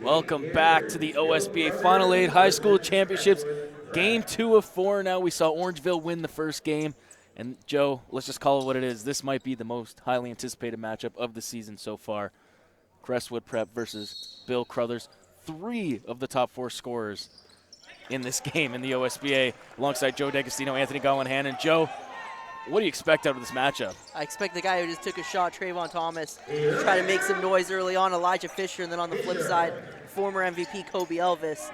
Welcome back to the OSBA Final 8 High School Championships. Game 2 of 4 now. We saw Orangeville win the first game. And, Joe, let's just call it what it is. This might be the most highly anticipated matchup of the season so far. Crestwood Prep versus Bill Crothers. 3 of the top 4 scorers in this game in the OSBA, alongside Joe D'Agostino, Anthony Gowan-Han. And, Joe, what do you expect out of this matchup? I expect the guy who just took a shot, Trayvon Thomas, to try to make some noise early on, Elijah Fisher, and then on the flip side, former MVP Kobe Elvis.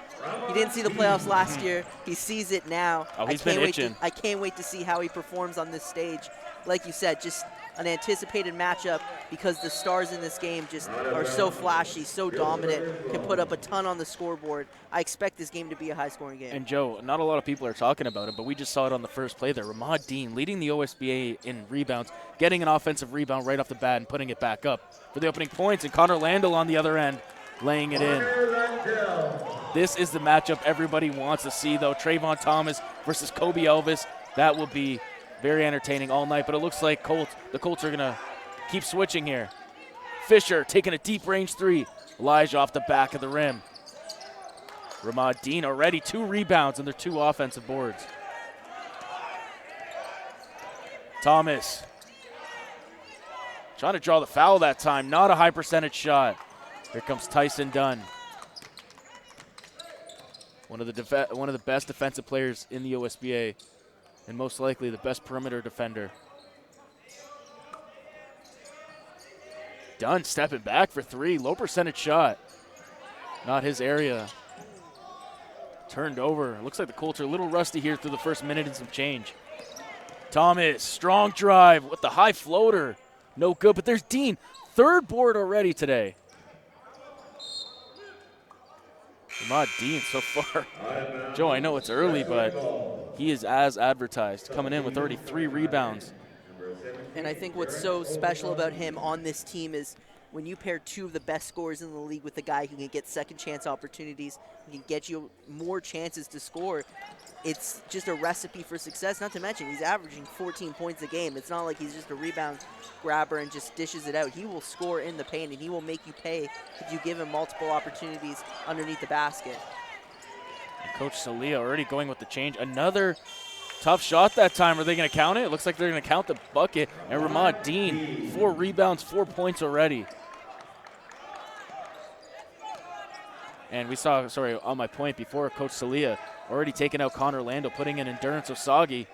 He didn't see the playoffs last year. He sees it now. Oh, he's been itching. I can't wait to see how he performs on this stage. Like you said, just an anticipated matchup because the stars in this game just are so flashy, so dominant, can put up a ton on the scoreboard. I expect this game to be a high-scoring game. And, Joe, not a lot of people are talking about it, but we just saw it on the first play there. Ramad Dean leading the OSBA in rebounds, getting an offensive rebound right off the bat and putting it back up for the opening points, and Connor Landell on the other end laying it in. This is the matchup everybody wants to see, though. Trayvon Thomas versus Kobe Elvis. That will be very entertaining all night, but it looks like the Colts are going to keep switching here. Fisher taking a deep range 3. Elijah off the back of the rim. Ramad Dean already 2 rebounds and their 2 offensive boards. Thomas trying to draw the foul that time. Not a high percentage shot. Here comes Tyson Dunn. One of the best defensive players in the OSBA, and most likely the best perimeter defender. Dunn stepping back for 3. Low percentage shot. Not his area. Turned over. Looks like the Colts are a little rusty here through the first minute and some change. Thomas, strong drive with the high floater. No good, but there's Dean. 3rd board already today. Ramad Dean so far. Joe, I know it's early, but he is as advertised, coming in with already 3 rebounds. And I think what's so special about him on this team is when you pair 2 of the best scorers in the league with a guy who can get second chance opportunities, who can get you more chances to score, it's just a recipe for success. Not to mention, he's averaging 14 points a game. It's not like he's just a rebound grabber and just dishes it out. He will score in the paint, and he will make you pay if you give him multiple opportunities underneath the basket. And Coach Salia already going with the change. Another tough shot that time. Are they going to count it? It looks like they're going to count the bucket. And Ramad Dean, 4 rebounds, 4 points already. And we saw, on my point before, Coach Salia already taking out Connor Landell, putting in Endurance Osagi.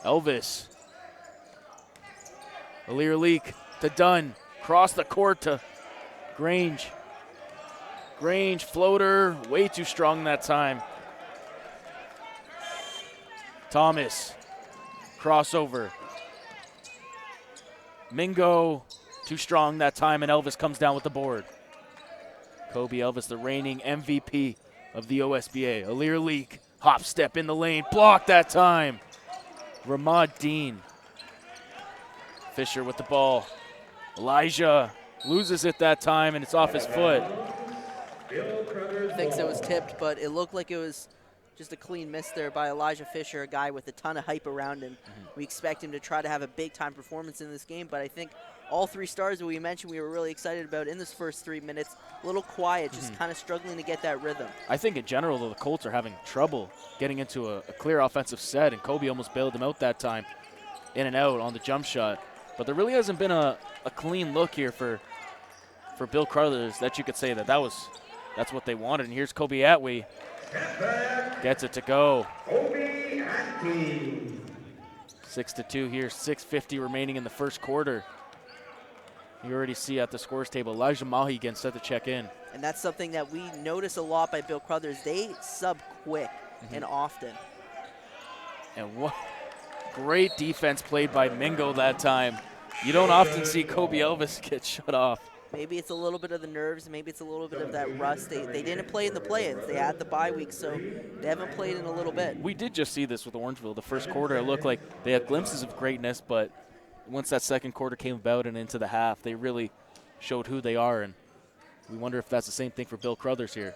Elvis. Alir Leak to Dunn. Cross the court to Grange. Grange, floater, way too strong that time. Thomas, crossover. Mingo, too strong that time, and Elvis comes down with the board. Kobe Elvis, the reigning MVP of the OSBA. Alir Leak, hop step in the lane, blocked that time. Ramad Dean. Fisher with the ball. Elijah loses it that time, and it's off his foot. Thinks it was tipped, but it looked like it was just a clean miss there by Elijah Fisher, a guy with a ton of hype around him. We expect him to try to have a big-time performance in this game, but I think all 3 stars that we mentioned we were really excited about in this first 3 minutes, a little quiet, just kind of struggling to get that rhythm. I think in general, though, the Colts are having trouble getting into a clear offensive set, and Kobe almost bailed them out that time, in and out on the jump shot. But there really hasn't been a clean look here for Bill Crothers that you could say that's what they wanted. And here's Kobe Atwee. Gets it to go. 6-2 here, 6:50 remaining in the first quarter. You already see at the scores table, Elijah Mahi again set to check in. And that's something that we notice a lot by Bill Crothers. They sub quick and often. And what great defense played by Mingo that time. You don't often see Kobe Elvis get shut off. Maybe it's a little bit of the nerves. Maybe it's a little bit of that rust. They didn't play in the play-ins. They had the bye week, so they haven't played in a little bit. We did just see this with Orangeville. The first quarter, it looked like they had glimpses of greatness, but once that second quarter came about and into the half, they really showed who they are, and we wonder if that's the same thing for Bill Crothers here.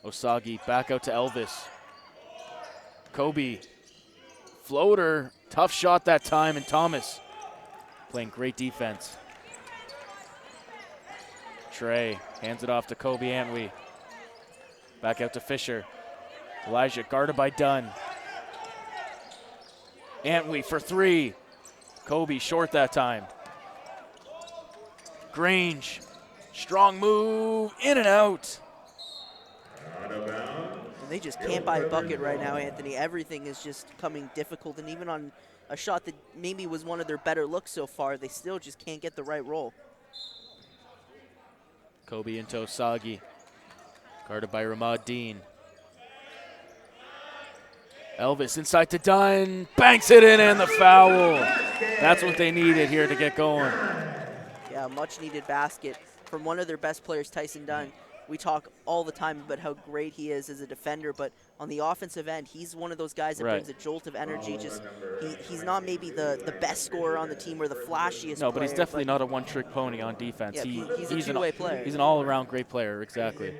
Osagi back out to Elvis. Kobe, floater, tough shot that time, and Thomas playing great defense. Trey hands it off to Kobe Antwi. Back out to Fisher. Elijah guarded by Dunn. Antwi for three. Kobe short that time. Grange, strong move, in and out. And they just can't buy a bucket right now, Anthony. Everything is just coming difficult, and even on a shot that maybe was one of their better looks so far, they still just can't get the right roll. Kobe into Osagi, guarded by Ramad Dean. Elvis inside to Dunn, banks it in, and the foul. That's what they needed here to get going. Yeah, much needed basket from one of their best players, Tyson Dunn. We talk all the time about how great he is as a defender, but on the offensive end, he's one of those guys that brings a jolt of energy. Just he's not maybe the best scorer on the team or the flashiest No, but player, he's definitely not a one-trick pony on defense. Yeah, he's a two-way player. He's an all-around great player, exactly.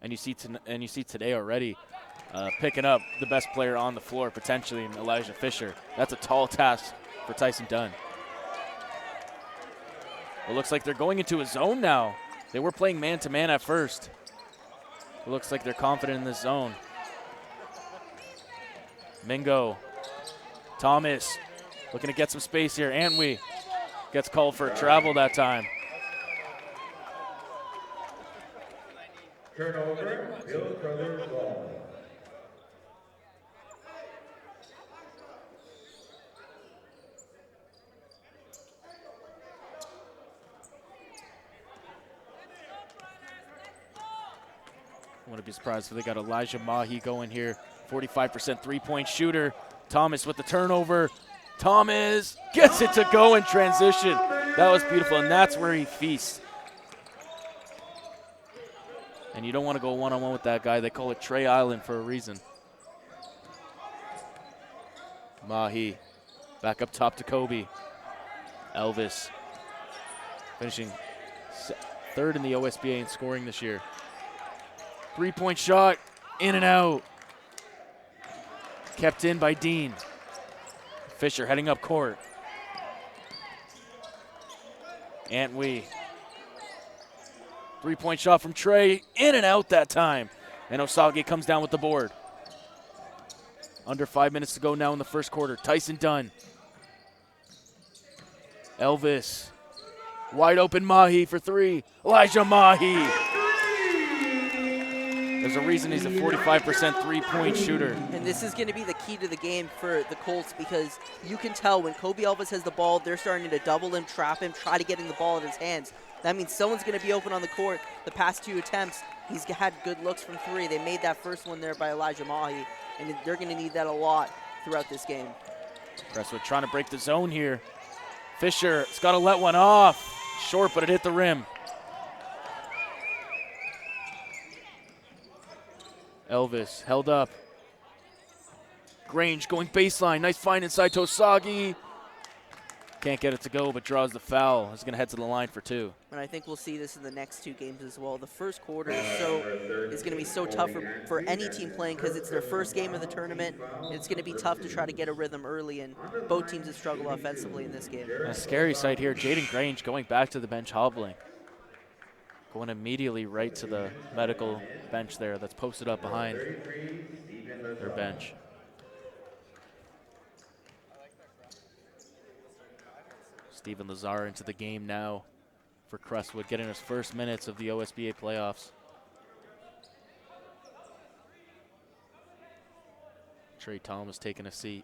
And you see today already, picking up the best player on the floor potentially in Elijah Fisher. That's a tall task for Tyson Dunn. It looks like they're going into a zone now. They were playing man-to-man at first. It looks like they're confident in this zone. Mingo. Thomas looking to get some space here. Antwi gets called for a travel that time. Turnover, Bill Crothers ball. Wouldn't be surprised if they got Elijah Mahi going here. 45% three-point shooter. Thomas with the turnover. Thomas gets it to go in transition. That was beautiful, and that's where he feasts. And you don't want to go one-on-one with that guy. They call it Trey Island for a reason. Mahi back up top to Kobe. Elvis finishing third in the OSBA in scoring this year. Three-point shot, in and out. Kept in by Dean. Fisher heading up court. Antwi. Three-point shot from Trey, in and out that time. And Osagi comes down with the board. Under 5 minutes to go now in the first quarter. Tyson Dunn. Elvis. Wide open Mahi for three. Elijah Mahi. There's a reason he's a 45% three-point shooter. And this is going to be the key to the game for the Colts, because you can tell when Kobe Elvis has the ball, they're starting to double him, trap him, try to get in the ball in his hands. That means someone's going to be open on the court. The past two attempts, he's had good looks from three. They made that first one there by Elijah Mahi, and they're going to need that a lot throughout this game. Crestwood trying to break the zone here. Fisher's got to let one off. Short, but it hit the rim. Elvis held up. Grange going baseline. Nice find inside to Osagi. Can't get it to go, but draws the foul. He's going to head to the line for two. And I think we'll see this in the next two games as well. The first quarter is going to be so tough for any team playing, because it's their first game of the tournament. It's going to be tough to try to get a rhythm early, and both teams have struggled offensively in this game. A scary sight here. Jaden Grange going back to the bench, hobbling. Going immediately right to the medical bench there that's posted up behind their bench. Steven Lazar into the game now for Crestwood, getting his first minutes of the OSBA playoffs. Trey Thomas taking a seat.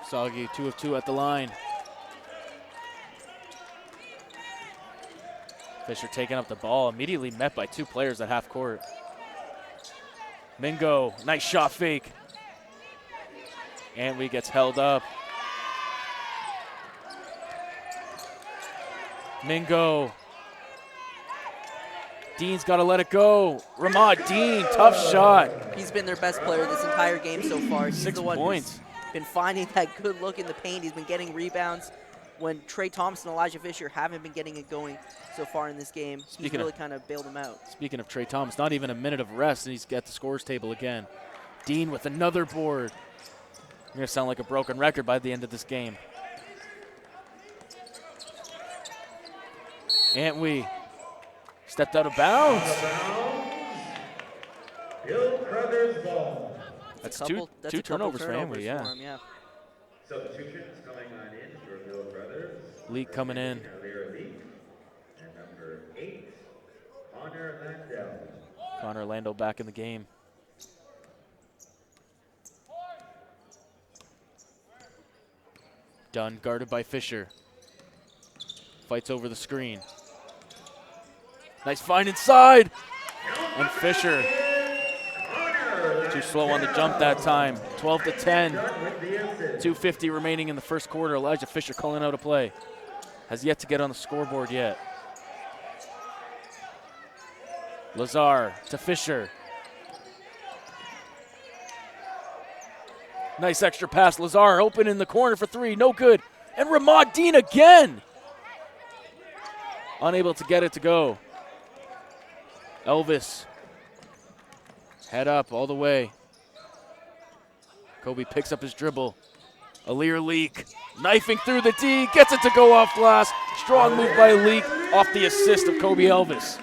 Soggy 2 of 2 at the line. Fisher taking up the ball, immediately met by two players at half court. Mingo, nice shot fake. Antwi gets held up. Mingo. Dean's got to let it go. Ramad Dean, tough shot. He's been their best player this entire game so far. He's 6 the one points. who's been finding that good look in the paint. He's been getting rebounds when Trey Thomas and Elijah Fisher haven't been getting it going so far in this game. He's really kind of bailed them out. Speaking of Trey Thomas, not even a minute of rest, and he's got the scores table again. Dean with another board. You're going to sound like a broken record by the end of this game. Antwi stepped out of bounds. Bill Crothers ball. That's a couple two turnovers for Antwi, for yeah. him, yeah. Substitutions coming on in for Bill Crothers. Leak coming in. Leak. And number 8, Connor Landell. Connor Lando back in the game. Dunn guarded by Fisher. Fights over the screen. Nice find inside. And Fisher too slow on the jump that time. 12-10. 2:50 remaining in the first quarter. Elijah Fisher calling out a play. Has yet to get on the scoreboard yet. Lazar to Fisher. Nice extra pass. Lazar open in the corner for 3. No good. And Ramad Dean again. Unable to get it to go. Elvis. Head up all the way. Kobe picks up his dribble. Alir Leak knifing through the D. Gets it to go off glass. Strong move by Leak off the assist of Kobe Elvis.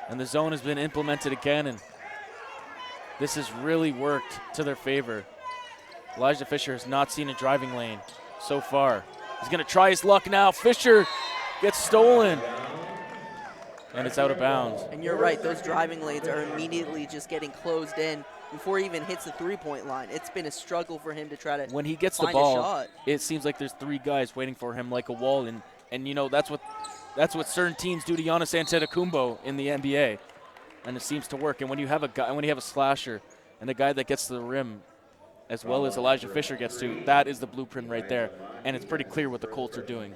And the zone has been implemented again, and this has really worked to their favor. Elijah Fisher has not seen a driving lane so far. He's going to try his luck now. Fisher gets stolen, and it's out of bounds. And you're right, those driving lanes are immediately just getting closed in before he even hits the three-point line. It's been a struggle for him to try to when he gets the find ball, a shot. It seems like there's 3 guys waiting for him like a wall, and you know that's what certain teams do to Giannis Antetokounmpo in the NBA, and it seems to work. And when you have a slasher and a guy that gets to the rim as well as Elijah Fisher gets to, that is the blueprint right there. And it's pretty clear what the Colts are doing.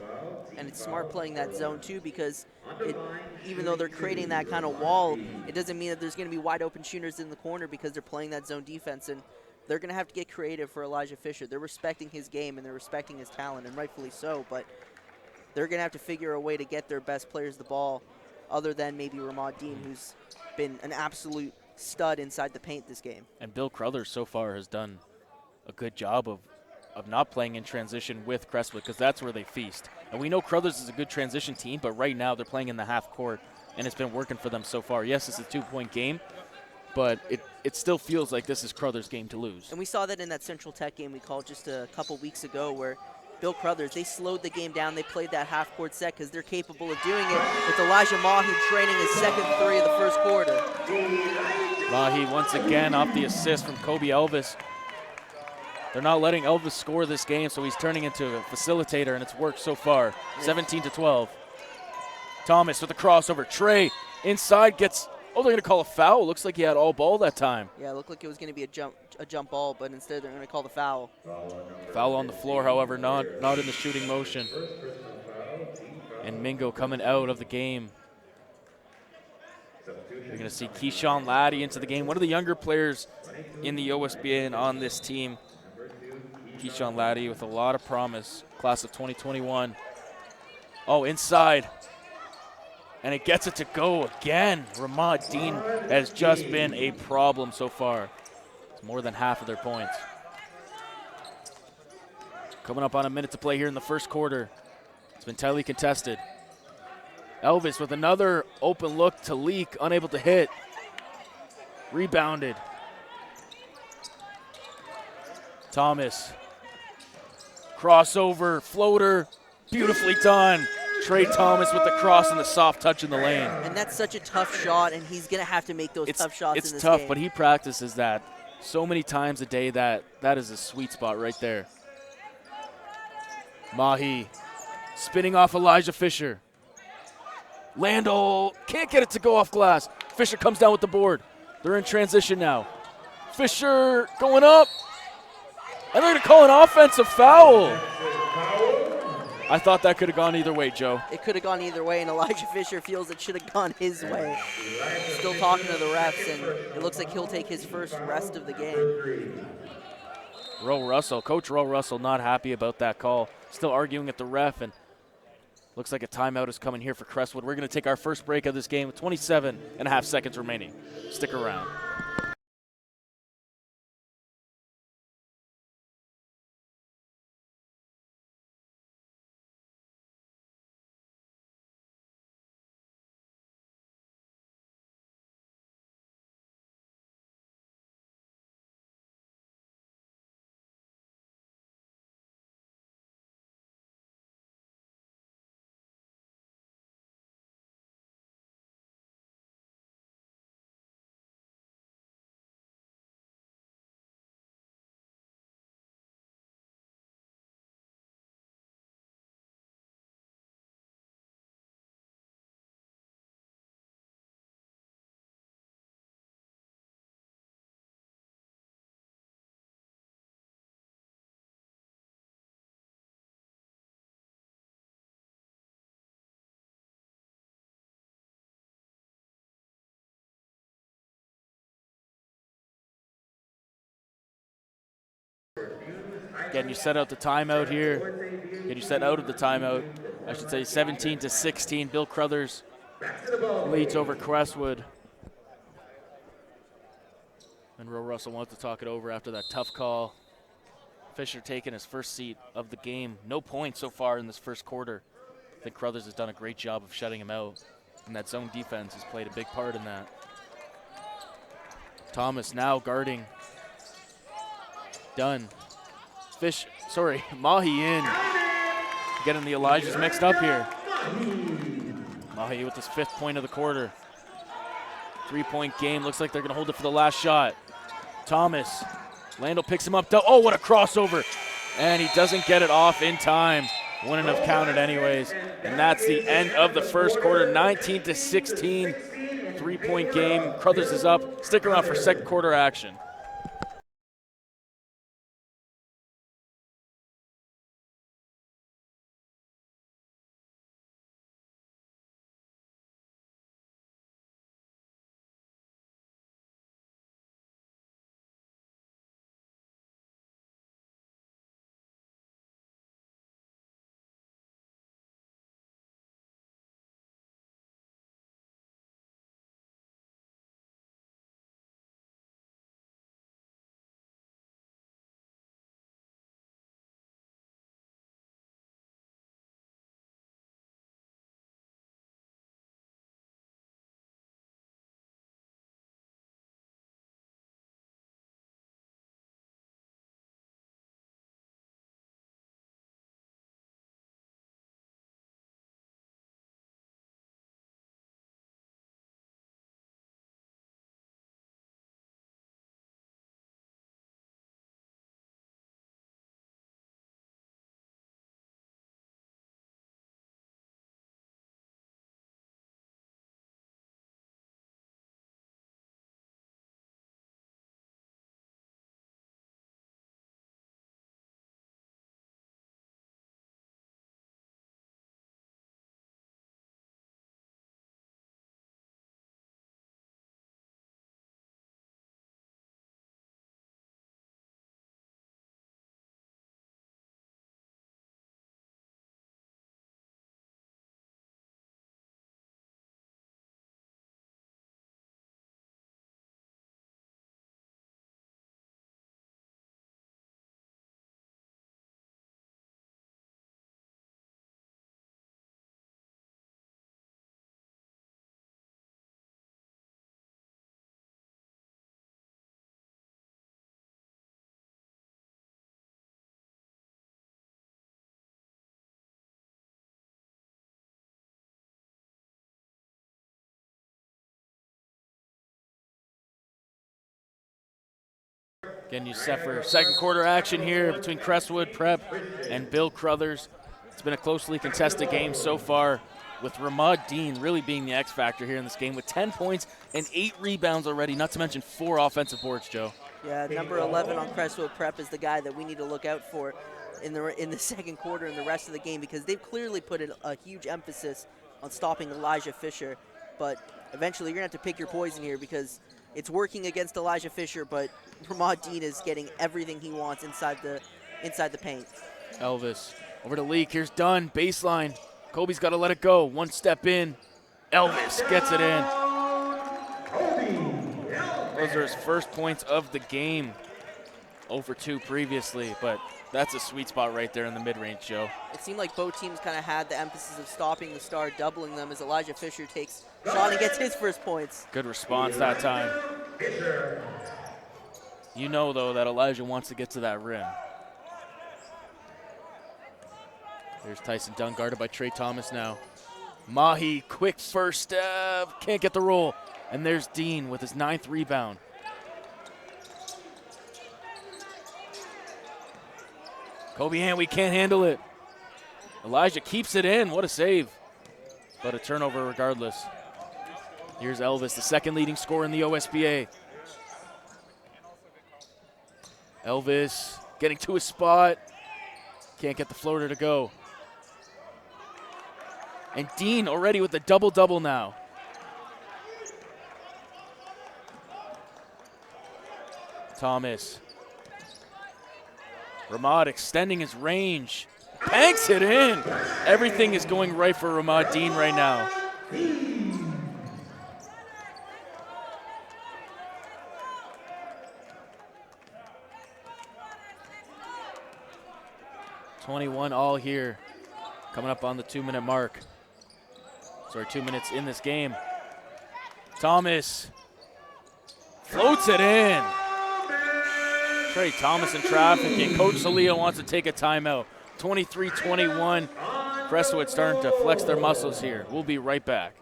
And it's smart playing that zone too, because even though they're creating that kind of wall, it doesn't mean that there's going to be wide open shooters in the corner because they're playing that zone defense, and they're going to have to get creative for Elijah Fisher. They're respecting his game and they're respecting his talent, and rightfully so, but they're going to have to figure a way to get their best players the ball other than maybe Ramad Dean, who's been an absolute stud inside the paint this game. And Bill Crothers so far has done a good job of not playing in transition with Crestwood, because that's where they feast. And we know Crothers is a good transition team, but right now they're playing in the half court, and it's been working for them so far. Yes, it's a 2-point game, but it still feels like this is Crothers' game to lose. And we saw that in that Central Tech game we called just a couple weeks ago, where Bill Crothers, they slowed the game down. They played that half-court set because they're capable of doing it, with Elijah Mahi training his second 3 of the first quarter. Mahi once again off the assist from Kobe Elvis. They're not letting Elvis score this game, so he's turning into a facilitator, and it's worked so far. 17-12. Thomas with the crossover. Trey inside gets, they're going to call a foul. Looks like he had all ball that time. Yeah, it looked like it was going to be a jump ball, but instead they're going to call the foul. Foul on the floor, however, not in the shooting motion. And Mingo coming out of the game. You're going to see Keyshawn Laddie into the game. One of the younger players in the OSBA and on this team. Keyshawn Laddie with a lot of promise. Class of 2021. Oh, inside. And it gets it to go again. Ramad Dean has just been a problem so far. It's more than half of their points. Coming up on a minute to play here in the first quarter. It's been tightly contested. Elvis with another open look to Leak, unable to hit. Rebounded. Thomas. Crossover, floater, beautifully done. Trey Thomas with the cross and the soft touch in the lane. And that's such a tough shot, and he's going to have to make those tough shots in this game. It's tough, but he practices that so many times a day that is a sweet spot right there. Mahi spinning off Elijah Fisher. Landell can't get it to go off glass. Fisher comes down with the board. They're in transition now. Fisher going up. And they're going to call an offensive foul. I thought that could have gone either way, Joe. It could have gone either way, and Elijah Fisher feels it should have gone his way. Still talking to the refs, and it looks like he'll take his first rest of the game. Coach Roe Russell not happy about that call. Still arguing at the ref, and Looks like a timeout is coming here for Crestwood. We're going to take our first break of this game with 27.5 seconds remaining. Stick around. Getting you set out the timeout here. Getting you set out of the timeout. I should say 17-16. Bill Crothers leads over Crestwood. Monroe Russell wants to talk it over after that tough call. Fisher taking his first seat of the game. No points so far in this first quarter. I think Crothers has done a great job of shutting him out. And that zone defense has played a big part in that. Thomas now guarding. Dunn. Mahi in. Getting the Elijahs mixed up here. Mahi with his 5th point of the quarter. 3-point game. Looks like they're going to hold it for the last shot. Thomas. Landell picks him up. Oh, what a crossover. And he doesn't get it off in time. Wouldn't have counted anyways. And that's the end of the first quarter. 19-16. 3-point game. Crothers is up. Stick around for second quarter action. Getting you set for second quarter action here between Crestwood Prep and Bill Crothers. It's been a closely contested game so far, with Ramad Dean really being the X factor here in this game with 10 points and 8 rebounds already, not to mention 4 offensive boards, Joe. Yeah, number 11 on Crestwood Prep is the guy that we need to look out for in the second quarter and the rest of the game, because they've clearly put a huge emphasis on stopping Elijah Fisher. But eventually you're going to have to pick your poison here, because it's working against Elijah Fisher, but Ramad Dean is getting everything he wants inside the paint. Elvis over to Leak. Here's Dunn, baseline. Kobe's got to let it go. One step in. Elvis gets it in. Those are his first points of the game. 0 for 2 previously, but that's a sweet spot right there in the mid-range, Joe. It seemed like both teams kind of had the emphasis of stopping the star, doubling them as Elijah Fisher takes shot and gets his first points. Good response that time. You know, though, that Elijah wants to get to that rim. There's Tyson Dunn, guarded by Trey Thomas now. Mahi, quick first step, can't get the roll. And there's Dean with his 9th rebound. Kobe Hanwe can't handle it. Elijah keeps it in, what a save. But a turnover regardless. Here's Elvis, the second leading scorer in the OSBA. Elvis getting to his spot. Can't get the floater to go. And Dean already with the double-double now. Thomas. Ramad extending his range. Banks it in. Everything is going right for Ramad Dean right now. .21 all here. Coming up on the 2-minute mark. Sorry, 2 minutes in this game. Thomas floats it in. Trey Thomas in traffic, and Coach Salio wants to take a timeout. 23-21. Crestwood starting to flex their muscles here. We'll be right back.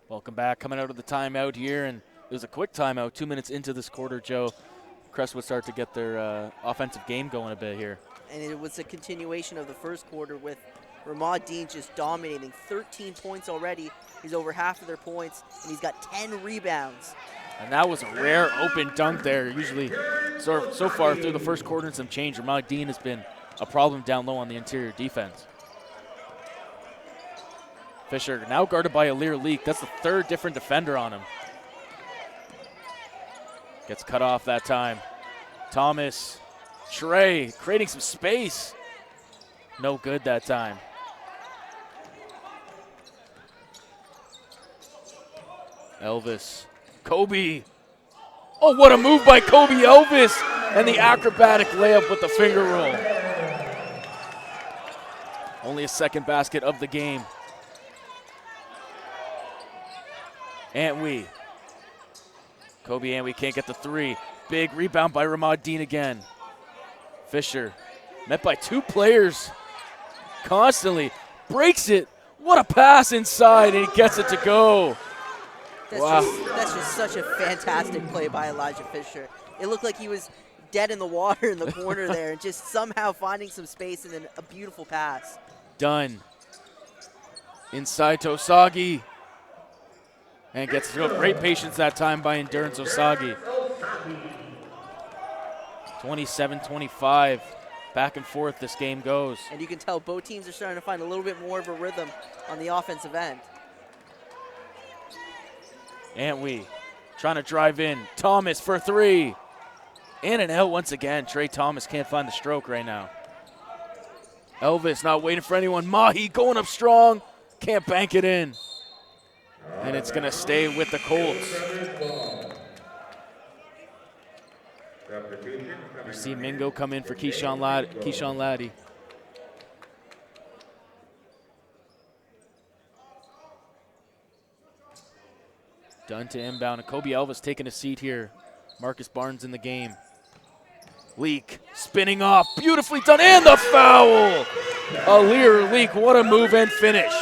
Welcome back. Coming out of the timeout here, and it was a quick timeout. 2 minutes into this quarter, Joe. Crestwood start to get their offensive game going a bit here. And it was a continuation of the first quarter with Ramad Dean just dominating. 13 points already. He's over half of their points, and he's got 10 rebounds. And that was a rare open dunk there. Usually, so far through the first quarter and some change, Ramad Dean has been a problem down low on the interior defense. Fisher now guarded by Alir Leak. That's the third different defender on him. Gets cut off that time. Thomas, Trey creating some space. No good that time. Elvis, Kobe. Oh, what a move by Kobe Elvis. And the acrobatic layup with the finger roll. Only a second basket of the game. Antwi. Kobe Antwi can't get the three. Big rebound by Ramad Dean again. Fisher, met by two players constantly. Breaks it. What a pass inside, and he gets it to go. That's just such a fantastic play by Elijah Fisher. It looked like he was dead in the water in the corner there, and just somehow finding some space and then a beautiful pass. Done. Inside to Osagi. And gets great patience that time by Endurance Osagi. 27-25. Back and forth this game goes. And you can tell both teams are starting to find a little bit more of a rhythm on the offensive end. Antwi trying to drive in. Thomas for three. In and out once again. Trey Thomas can't find the stroke right now. Elvis not waiting for anyone. Mahi going up strong. Can't bank it in. And it's going to stay with the Colts. You see Mingo come in for Keyshawn Laddie. Dunn to inbound, and Kobe Elvis taking a seat here. Marcus Barnes in the game. Leak spinning off, beautifully done, and the foul! Alir Leak, what a move and finish.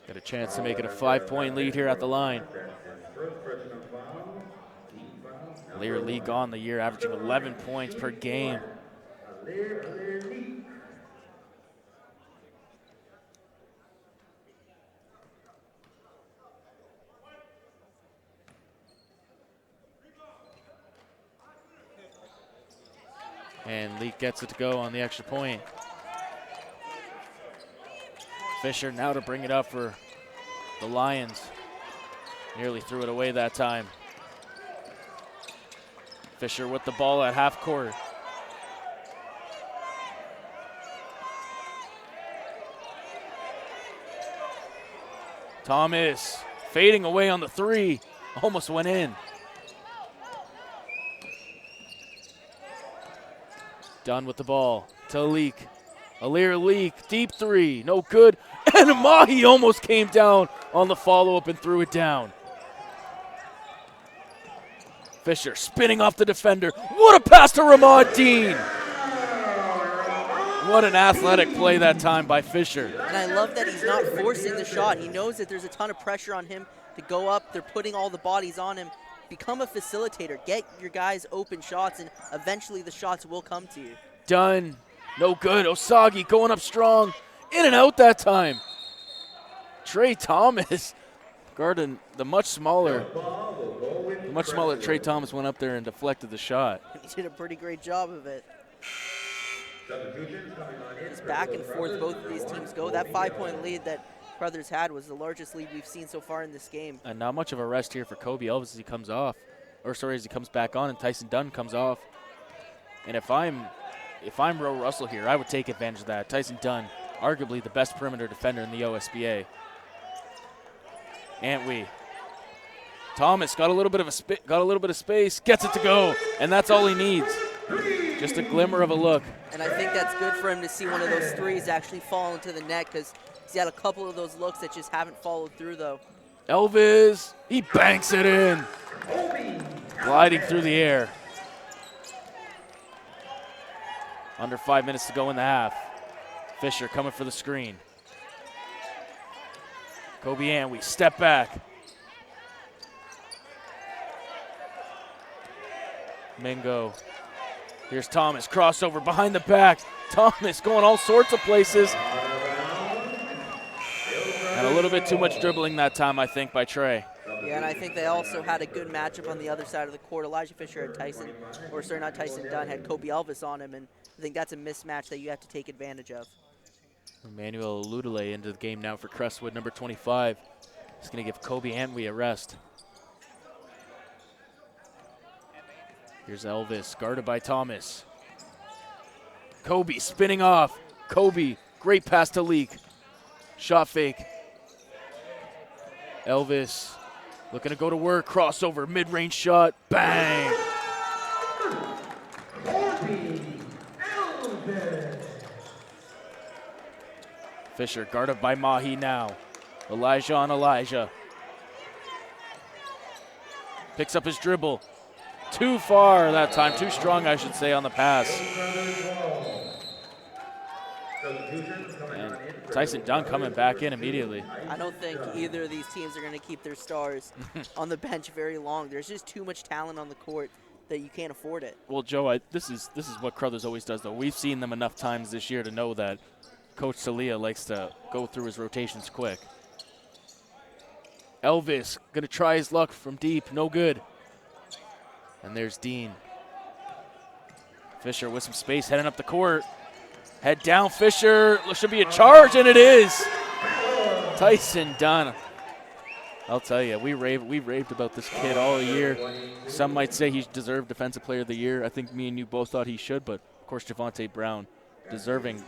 Got a chance to make it a 5-point lead here at the line. Alir Leak on the year, averaging 11 points per game. And Leak gets it to go on the extra point. Fisher now to bring it up for the Lions. Nearly threw it away that time. Fisher with the ball at half court. Thomas fading away on the three. Almost went in. Dunn with the ball to Leak. Alir Leak, deep three, no good. And Mahi almost came down on the follow-up and threw it down. Fisher spinning off the defender. What a pass to Ramad Dean. What an athletic play that time by Fisher. And I love that he's not forcing the shot. He knows that there's a ton of pressure on him to go up. They're putting all the bodies on him. Become a facilitator. Get your guys open shots, and eventually the shots will come to you. Dunn, no good. Osagi going up strong. In and out that time. Trey Thomas guarding the much smaller Trey Thomas went up there and deflected the shot. He did a pretty great job of it. It's back and forth both of these teams go. That 5-point lead that Crothers had was the largest lead we've seen so far in this game. And not much of a rest here for Kobe Elvis as he comes off. As he comes back on and Tyson Dunn comes off. And if I'm Roe Russell here, I would take advantage of that. Tyson Dunn, arguably the best perimeter defender in the OSBA. Antwi. Thomas got a little bit of space, gets it to go, and that's all he needs. Just a glimmer of a look. And I think that's good for him to see one of those threes actually fall into the net, because he's had a couple of those looks that just haven't followed through, though. Elvis, he banks it in. Gliding through the air. Under 5 minutes to go in the half. Fisher coming for the screen. Kobe Antwi, step back. Mingo. Here's Thomas, crossover behind the back. Thomas going all sorts of places. And a little bit too much dribbling that time, I think, by Trey. Yeah, and I think they also had a good matchup on the other side of the court. Elijah Fisher had Tyson Dunn had Kobe Elvis on him, and I think that's a mismatch that you have to take advantage of. Emmanuel Ludele into the game now for Crestwood, number 25. He's going to give Kobe Antwi a rest. Here's Elvis, guarded by Thomas. Kobe spinning off. Kobe, great pass to Leak. Shot fake. Elvis looking to go to work. Crossover, mid-range shot. Bang! Fisher guarded by Mahi now. Elijah on Elijah. Picks up his dribble. Too far that time, too strong, I should say, on the pass. And Tyson Dunn coming back in immediately. I don't think either of these teams are going to keep their stars on the bench very long. There's just too much talent on the court that you can't afford it. Well, Joe, this is what Crothers always does, though. We've seen them enough times this year to know that Coach Salia likes to go through his rotations quick. Elvis going to try his luck from deep. No good. And there's Dean. Fisher with some space heading up the court. Head down, Fisher. Should be a charge, and it is. Tyson Dunn I'll tell you, we raved about this kid all year. Some might say he deserved Defensive Player of the Year. I think me and you both thought he should, but of course Javonte Brown, deserving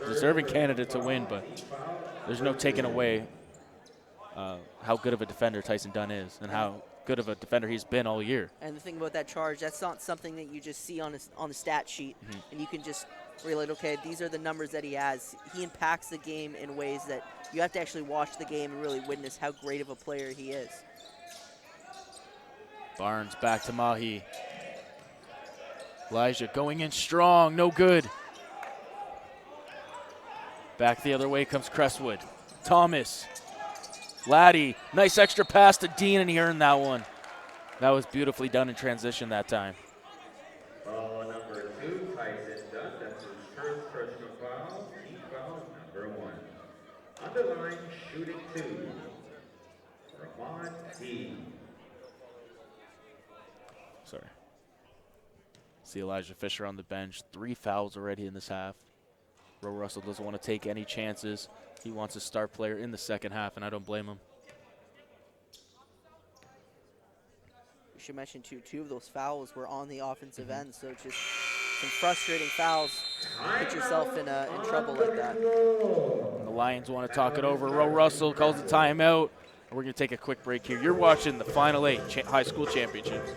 candidate to win. But there's no taking away how good of a defender Tyson Dunn is, and how good of a defender he's been all year. And the thing about that charge, that's not something that you just see on the stat sheet, and you can just relate, okay, these are the numbers that he has. He impacts the game in ways that you have to actually watch the game and really witness how great of a player he is. Barnes back to Mahi. Elijah going in strong, no good. Back the other way comes Crestwood. Thomas. Laddie, nice extra pass to Dean, and he earned that one. That was beautifully done in transition that time. Foul number 2, Tyson Dunn. That's his first personal foul. Team foul number 1. On the line, shooting 2. Ramon D. Sorry. See Elijah Fisher on the bench. 3 fouls already in this half. Roe Russell doesn't want to take any chances. He wants a star player in the second half, and I don't blame him. We should mention, too, 2 of those fouls were on the offensive end, so just some frustrating fouls. Put yourself in trouble like that. And the Lions want to talk it over. Roe Russell calls a timeout. We're going to take a quick break here. You're watching the Final 8 high school championships.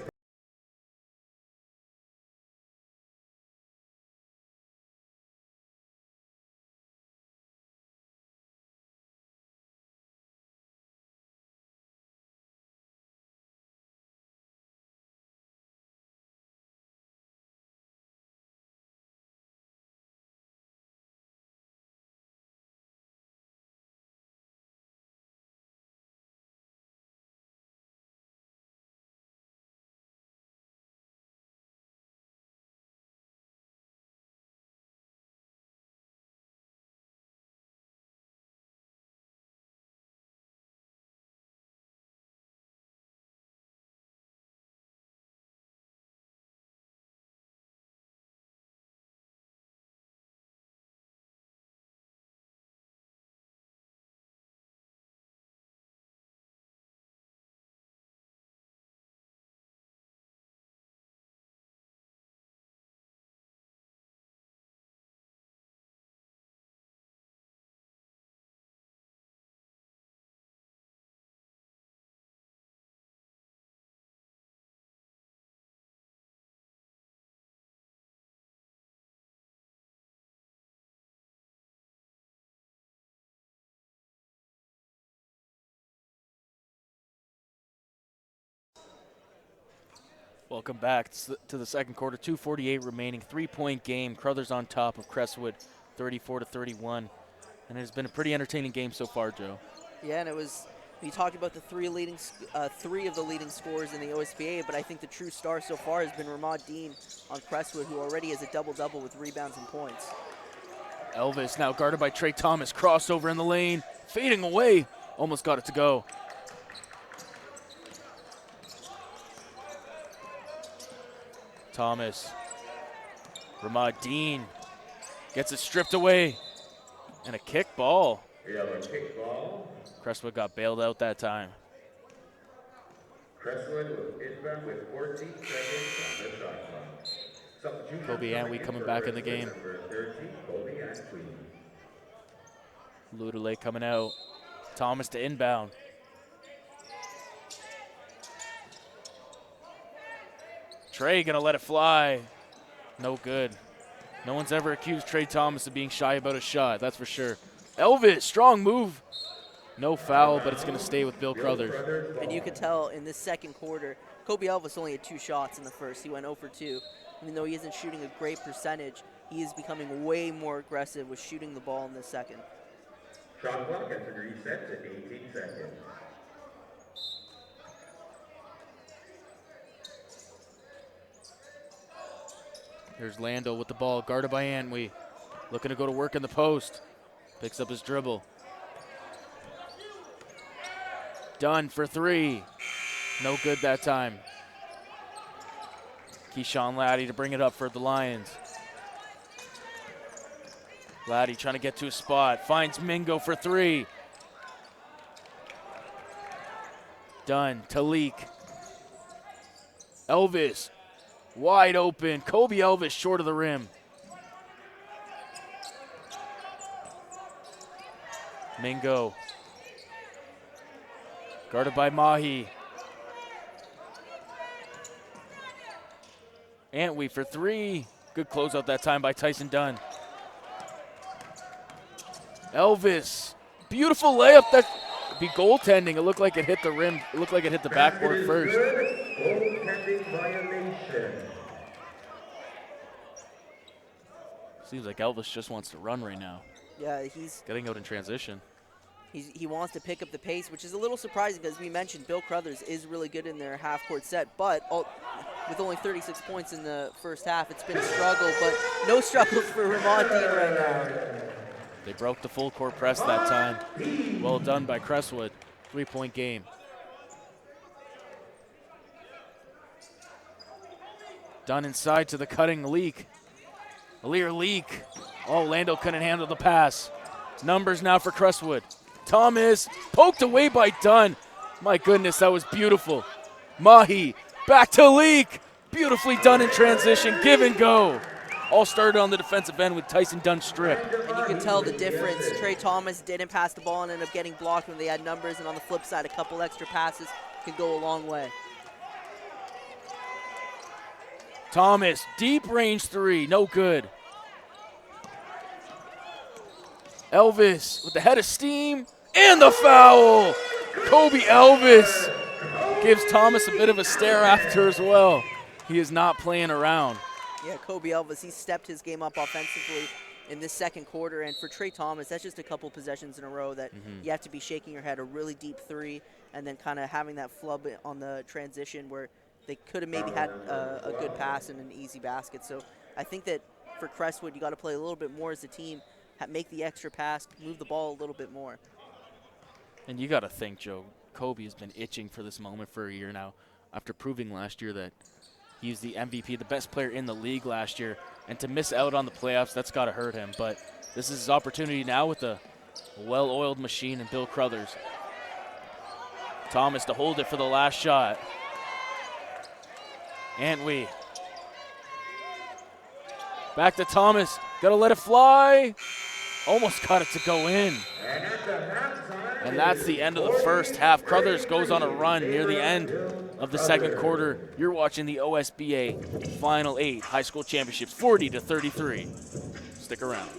Welcome back to the second quarter. 2:48 remaining. 3-point game. Crothers on top of Crestwood, 34-31. And it has been a pretty entertaining game so far, Joe. Yeah, and it was, you talked about the three of the leading scorers in the OSBA, but I think the true star so far has been Ramad Dean on Crestwood, who already has a double-double with rebounds and points. Elvis now guarded by Trey Thomas. Crossover in the lane. Fading away. Almost got it to go. Thomas. Ramad Dean gets it stripped away. And a kick ball. We have a kick ball. Crestwood got bailed out that time. Crestwood with inbound with 14 seconds on the shot clock. Substitution Kobe Antwi coming back in the game. Number 13, Kobe Antwi. Ludele coming out. Thomas to inbound. Trey gonna let it fly. No good. No one's ever accused Trey Thomas of being shy about a shot, that's for sure. Elvis, strong move. No foul, but it's gonna stay with Bill Crothers. And you could tell in this second quarter, Kobe Elvis only had 2 shots in the first. He went 0 for 2. Even though he isn't shooting a great percentage, he is becoming way more aggressive with shooting the ball in this second. Shot clock has been reset to 18 seconds. Here's Lando with the ball, guarded by Antwi. Looking to go to work in the post. Picks up his dribble. Dunn for 3. No good that time. Keyshawn Laddie to bring it up for the Lions. Laddie trying to get to a spot. Finds Mingo for 3. Dunn to Leak. Elvis, wide open. Kobe Elvis short of the rim. Mingo. Guarded by Mahi. Antwi for three. Good closeout that time by Tyson Dunn. Elvis. Beautiful layup. That be goaltending. It looked like it hit the rim. It looked like it hit the backboard first. Goaltending violation. Seems like Elvis just wants to run right now. Yeah, he's Getting out in transition. he wants to pick up the pace, which is a little surprising because we mentioned Bill Crothers is really good in their half-court set, but with only 36 points in the first half, it's been a struggle, but no struggles for Ramon Dean right now. They broke the full court press that time. Well done by Crestwood. 3-point game. Dunn inside to the cutting Leak. Alir Leak. Oh, Lando couldn't handle the pass. Numbers now for Crestwood. Thomas poked away by Dunn. My goodness, that was beautiful. Mahi back to Leak. Beautifully done in transition. Give and go. All started on the defensive end with Tyson Dunn strip. And you can tell the difference. Trey Thomas didn't pass the ball and ended up getting blocked when they had numbers, and on the flip side, a couple extra passes could go a long way. Thomas, deep range three, no good. Elvis with the head of steam and the foul. Kobe Elvis gives Thomas a bit of a stare after as well. He is not playing around. Yeah, Kobe Elvis, he stepped his game up offensively in this second quarter, and for Trey Thomas, that's just a couple possessions in a row that you have to be shaking your head, a really deep three, and then kind of having that flub on the transition where they could have maybe had a good pass and an easy basket. So I think that for Crestwood, you got to play a little bit more as a team, make the extra pass, move the ball a little bit more. And you got to think, Joe, Kobe has been itching for this moment for a year now after proving last year that he's the MVP, the best player in the league last year. And to miss out on the playoffs, that's got to hurt him. But this is his opportunity now with a well-oiled machine in Bill Crothers. Thomas to hold it for the last shot. Antwi. Back to Thomas. Got to let it fly. Almost got it to go in. And that's the end of the first half. Crothers goes on a run near the end of the second quarter. You're watching the OSBA Final 8 High School Championships, 40-33. Stick around.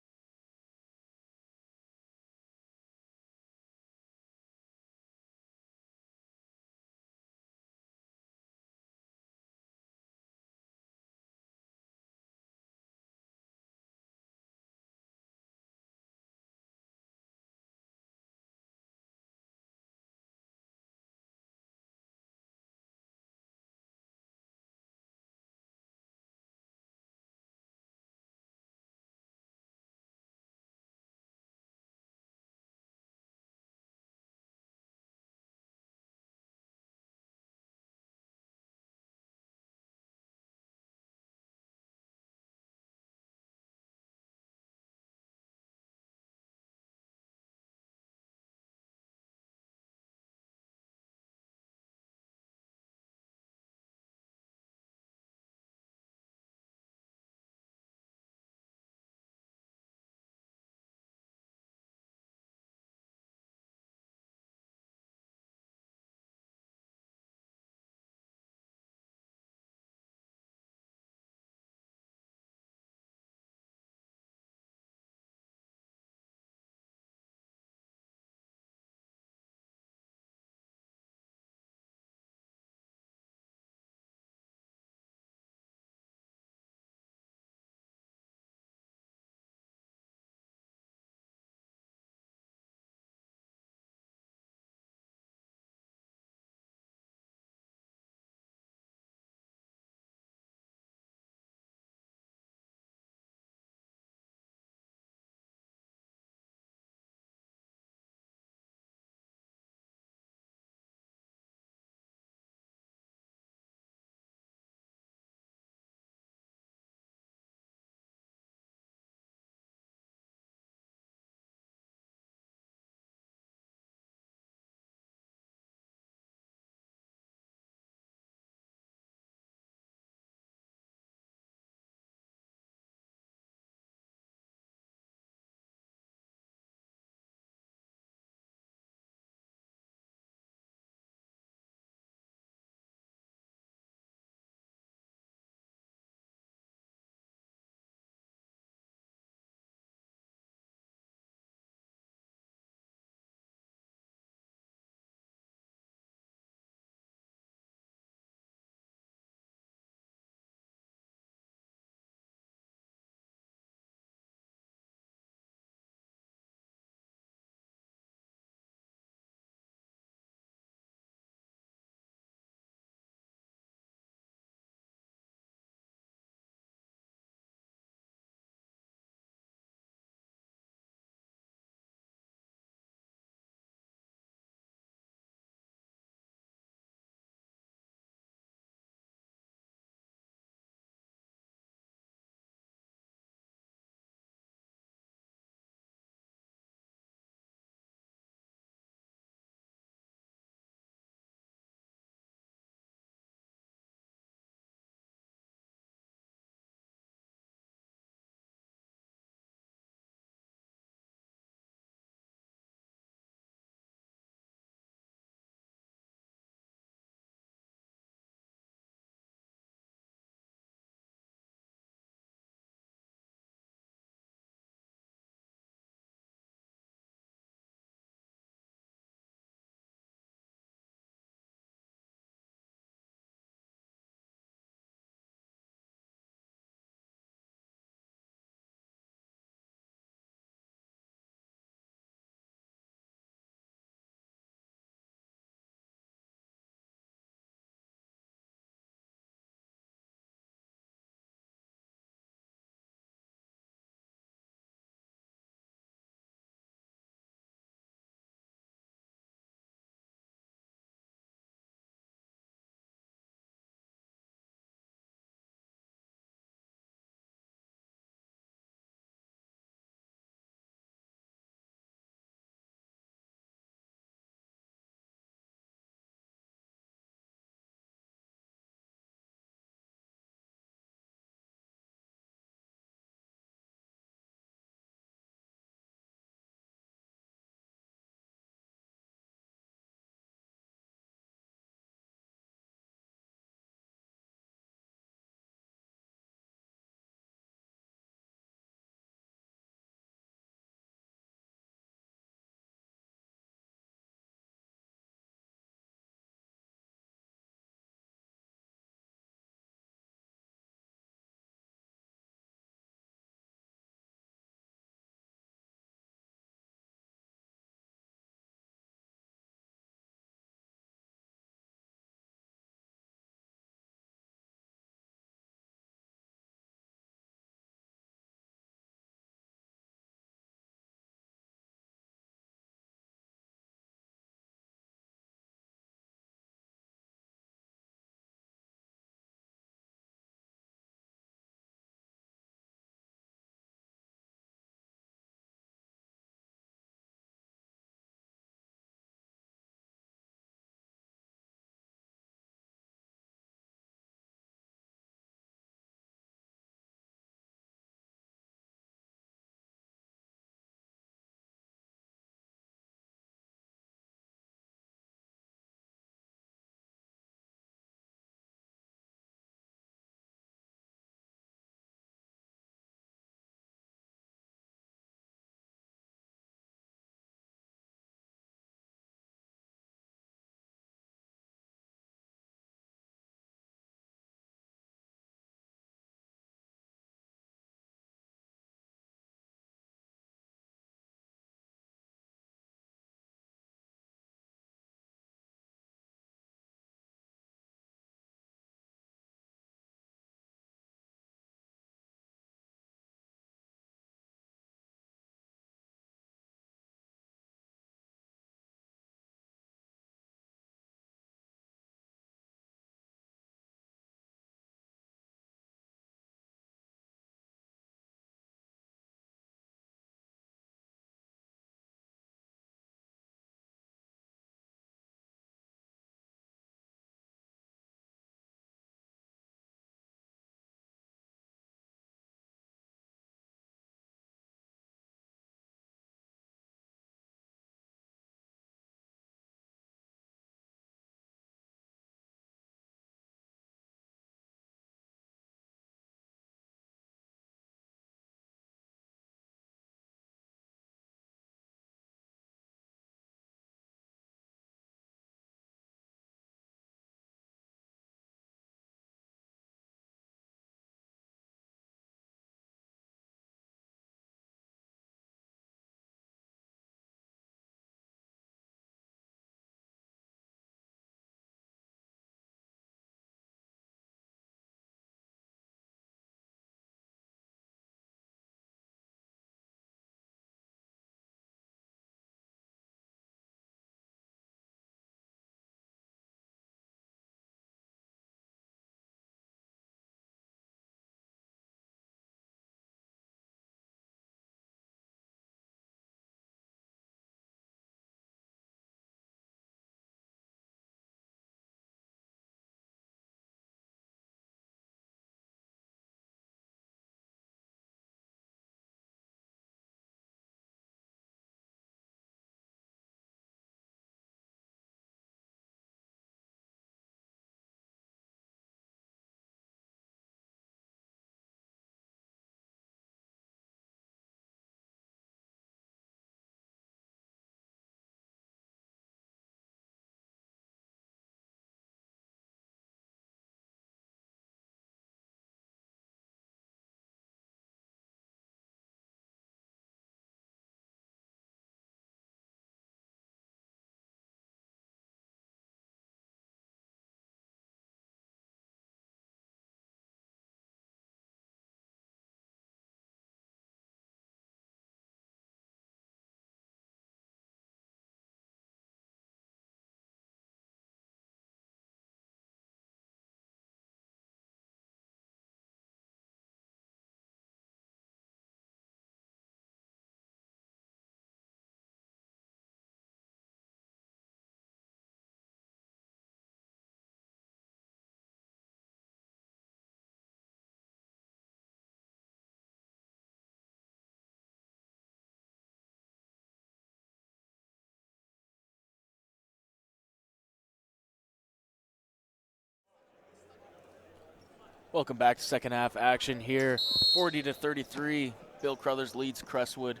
Welcome back to second half action here. 40-33. Bill Crothers leads Crestwood.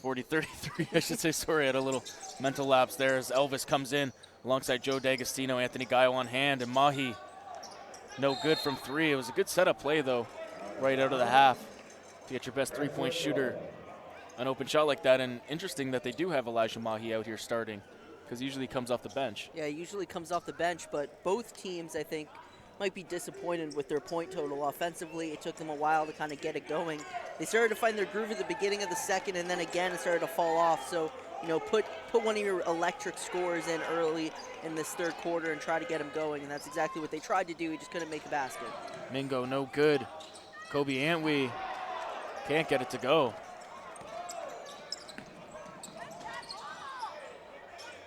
40-33, I should say. Sorry, I had a little mental lapse there as Elvis comes in alongside Joe D'Agostino, Anthony Gaio on hand, and Mahi no good from three. It was a good setup play, though, right out of the half to get your best three-point shooter an open shot like that. And interesting that they do have Elijah Mahi out here starting because he usually comes off the bench. Yeah, he usually comes off the bench, but both teams, I think, might be disappointed with their point total. Offensively, it took them a while to kind of get it going. They started to find their groove at the beginning of the second, and then again it started to fall off. So, you know, put one of your electric scores in early in this third quarter and try to get them going, and that's exactly what they tried to do. He just couldn't make a basket. Mingo, no good. Kobe Antwi can't get it to go.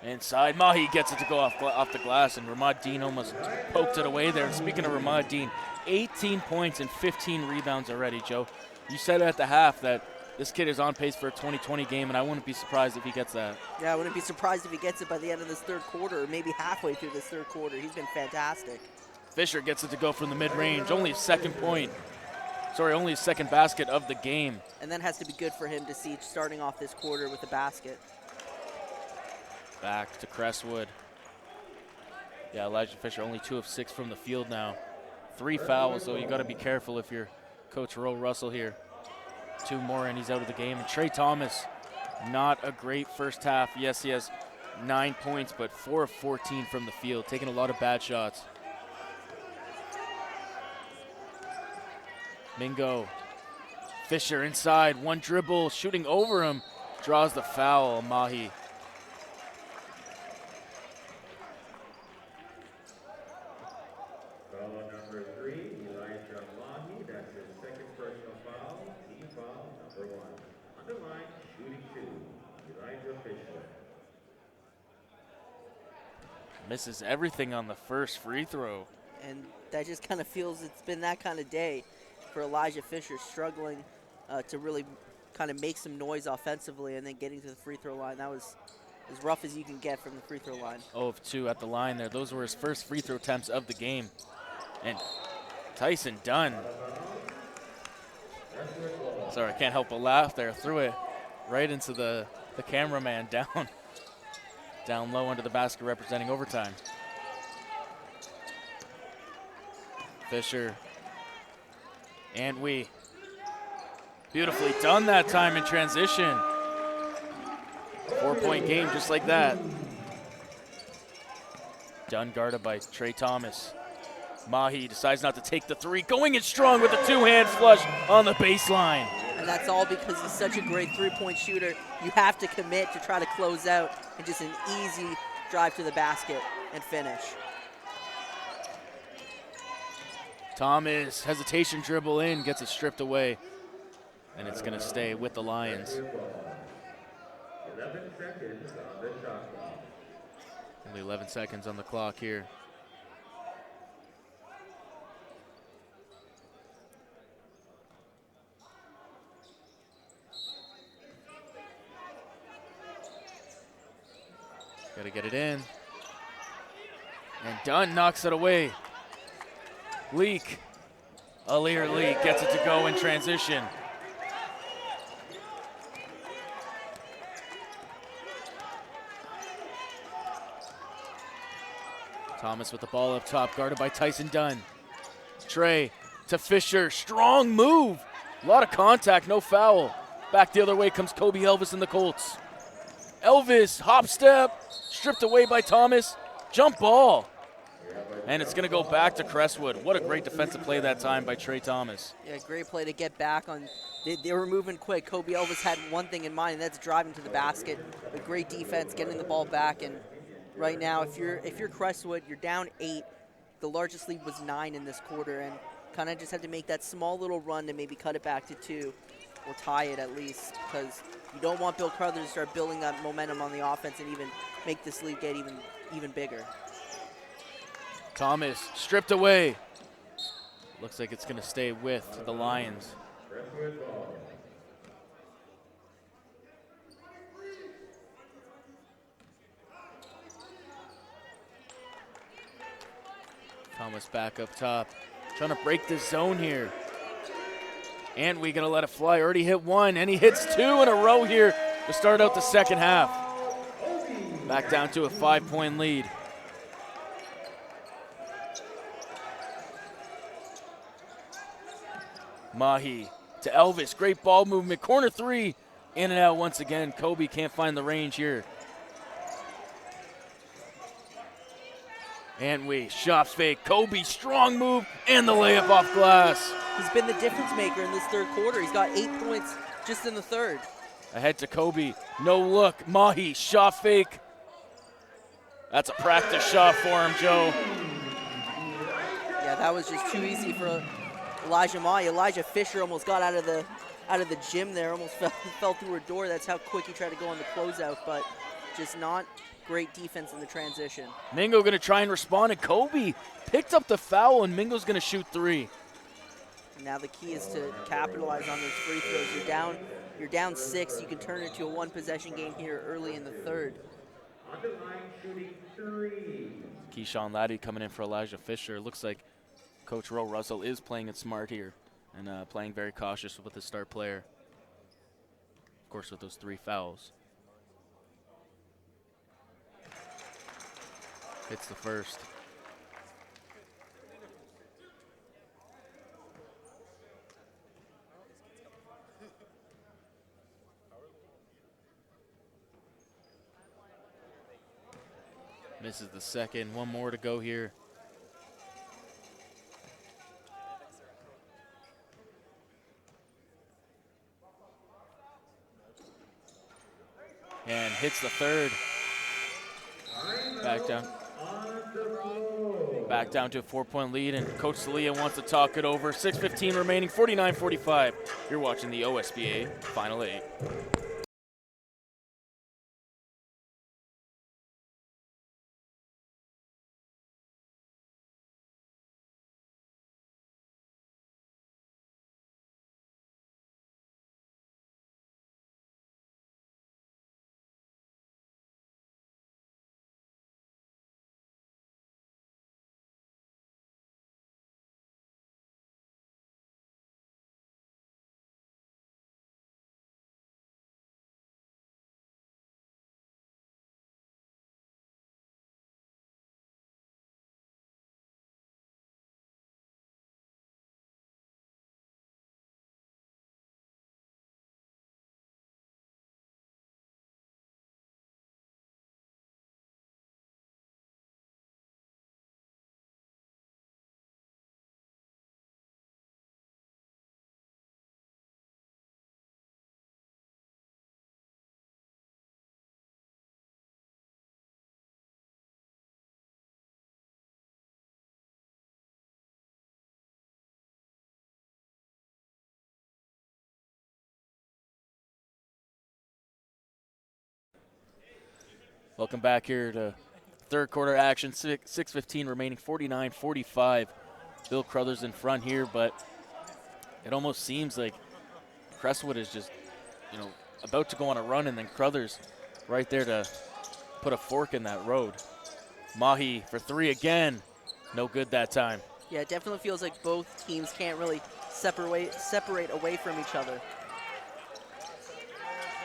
Inside, Mahi gets it to go off the glass, and Ramad Dean almost poked it away there. And speaking of Ramad Dean, 18 points and 15 rebounds already, Joe. You said at the half that this kid is on pace for a 2020 game, and I wouldn't be surprised if he gets that. Yeah, I wouldn't be surprised if he gets it by the end of this third quarter, or maybe halfway through this third quarter. He's been fantastic. Fisher gets it to go from the mid-range, only his second basket of the game. And that has to be good for him to see starting off this quarter with a basket. Back to Crestwood. Yeah, Elijah Fisher only 2 of 6 from the field now. 3 fouls, so you got to be careful if you're Coach Roe Russell here. 2 more and he's out of the game. And Trey Thomas, not a great first half. Yes, he has 9 points, but 4 of 14 from the field, taking a lot of bad shots. Mingo. Fisher inside, one dribble, shooting over him, draws the foul, Mahi. Misses everything on the first free throw. And that just kind of feels it's been that kind of day for Elijah Fisher, struggling to really kind of make some noise offensively and then getting to the free throw line. That was as rough as you can get from the free throw line. 0 of 2 at the line there. Those were his first free throw attempts of the game. And Tyson Dunn. Sorry, I can't help but laugh there. Threw it right into the cameraman down. Down low under the basket, representing overtime. Fisher. Antwi. Beautifully done that time in transition. 4-point game just like that. Dunn guarded by Trey Thomas. Mahi decides not to take the three, going in strong with a 2-hand flush on the baseline. And that's all because he's such a great three-point shooter. You have to commit to try to close out and just an easy drive to the basket and finish. Thomas, hesitation dribble in, gets it stripped away. And it's gonna stay with the Lions. 11 seconds on the shot clock. Only 11 seconds on the clock here. Got to get it in. And Dunn knocks it away. Leak. Alir Leak gets it to go in transition. Thomas with the ball up top, guarded by Tyson Dunn. Trey to Fisher, strong move. A lot of contact, no foul. Back the other way comes Kobe Elvis and the Colts. Elvis, hop step, stripped away by Thomas, jump ball. And it's gonna go back to Crestwood. What a great defensive play that time by Trey Thomas. Yeah, great play to get back on. They were moving quick. Kobe Elvis had one thing in mind, and that's driving to the basket. A great defense, getting the ball back. And right now, if you're Crestwood, you're down 8. The largest lead was 9 in this quarter, and kind of just have to make that small little run to maybe cut it back to 2 or tie it at least, because you don't want Bill Crothers to start building that momentum on the offense and even make this lead get even bigger. Thomas stripped away. Looks like it's going to stay with the Lions. Thomas back up top. Trying to break the zone here. And we gonna let it fly. Already hit one, and he hits two in a row here to start out the second half. Back down to a 5-point lead. Mahi to Elvis. Great ball movement. Corner three. In and out once again. Kobe can't find the range here. And we shops fake. Kobe, strong move, and the layup off glass. He's been the difference maker in this third quarter. He's got 8 points just in the third. Ahead to Kobe. No look. Mahi, shot fake. That's a practice shot for him, Joe. Yeah, that was just too easy for Elijah Mahi. Elijah Fisher almost got out of the gym there, almost fell through her door. That's how quick he tried to go on the closeout, but just not great defense in the transition. Mingo gonna try and respond, and Kobe picked up the foul, and Mingo's gonna shoot three. Now the key is to capitalize on those free throws. You're down 6. You can turn it into a one-possession game here early in the third. On the line shooting 3. Keyshawn Laddie coming in for Elijah Fisher. Looks like Coach Roe Russell is playing it smart here and playing very cautious with his star player. Of course, with those 3 fouls. Hits the first. Misses the second. One more to go here. And hits the third. Back down to a 4-point lead, and Coach Celia wants to talk it over. 6:15 remaining, 49-45. You're watching the OSBA Final 8. Welcome back here to third quarter action. 6:15 remaining, 49-45. Bill Crothers in front here, but it almost seems like Crestwood is just, about to go on a run, and then Crothers right there to put a fork in that road. Mahi for 3 again. No good that time. Yeah, it definitely feels like both teams can't really separate away from each other.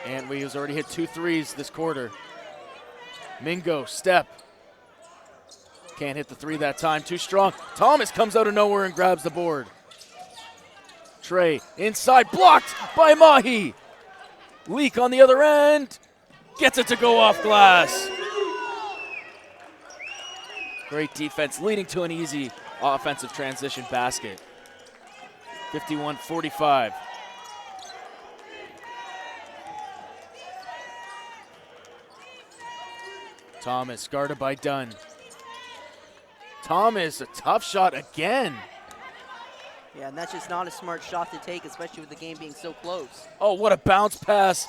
And we've already hit 2 threes this quarter. Mingo, step. Can't hit the 3 that time, too strong. Thomas comes out of nowhere and grabs the board. Trey, inside, blocked by Mahi. Leak on the other end. Gets it to go off glass. Great defense, leading to an easy offensive transition basket. 51-45. Thomas guarded by Dunn. Thomas, a tough shot again. Yeah, and that's just not a smart shot to take, especially with the game being so close. Oh, what a bounce pass.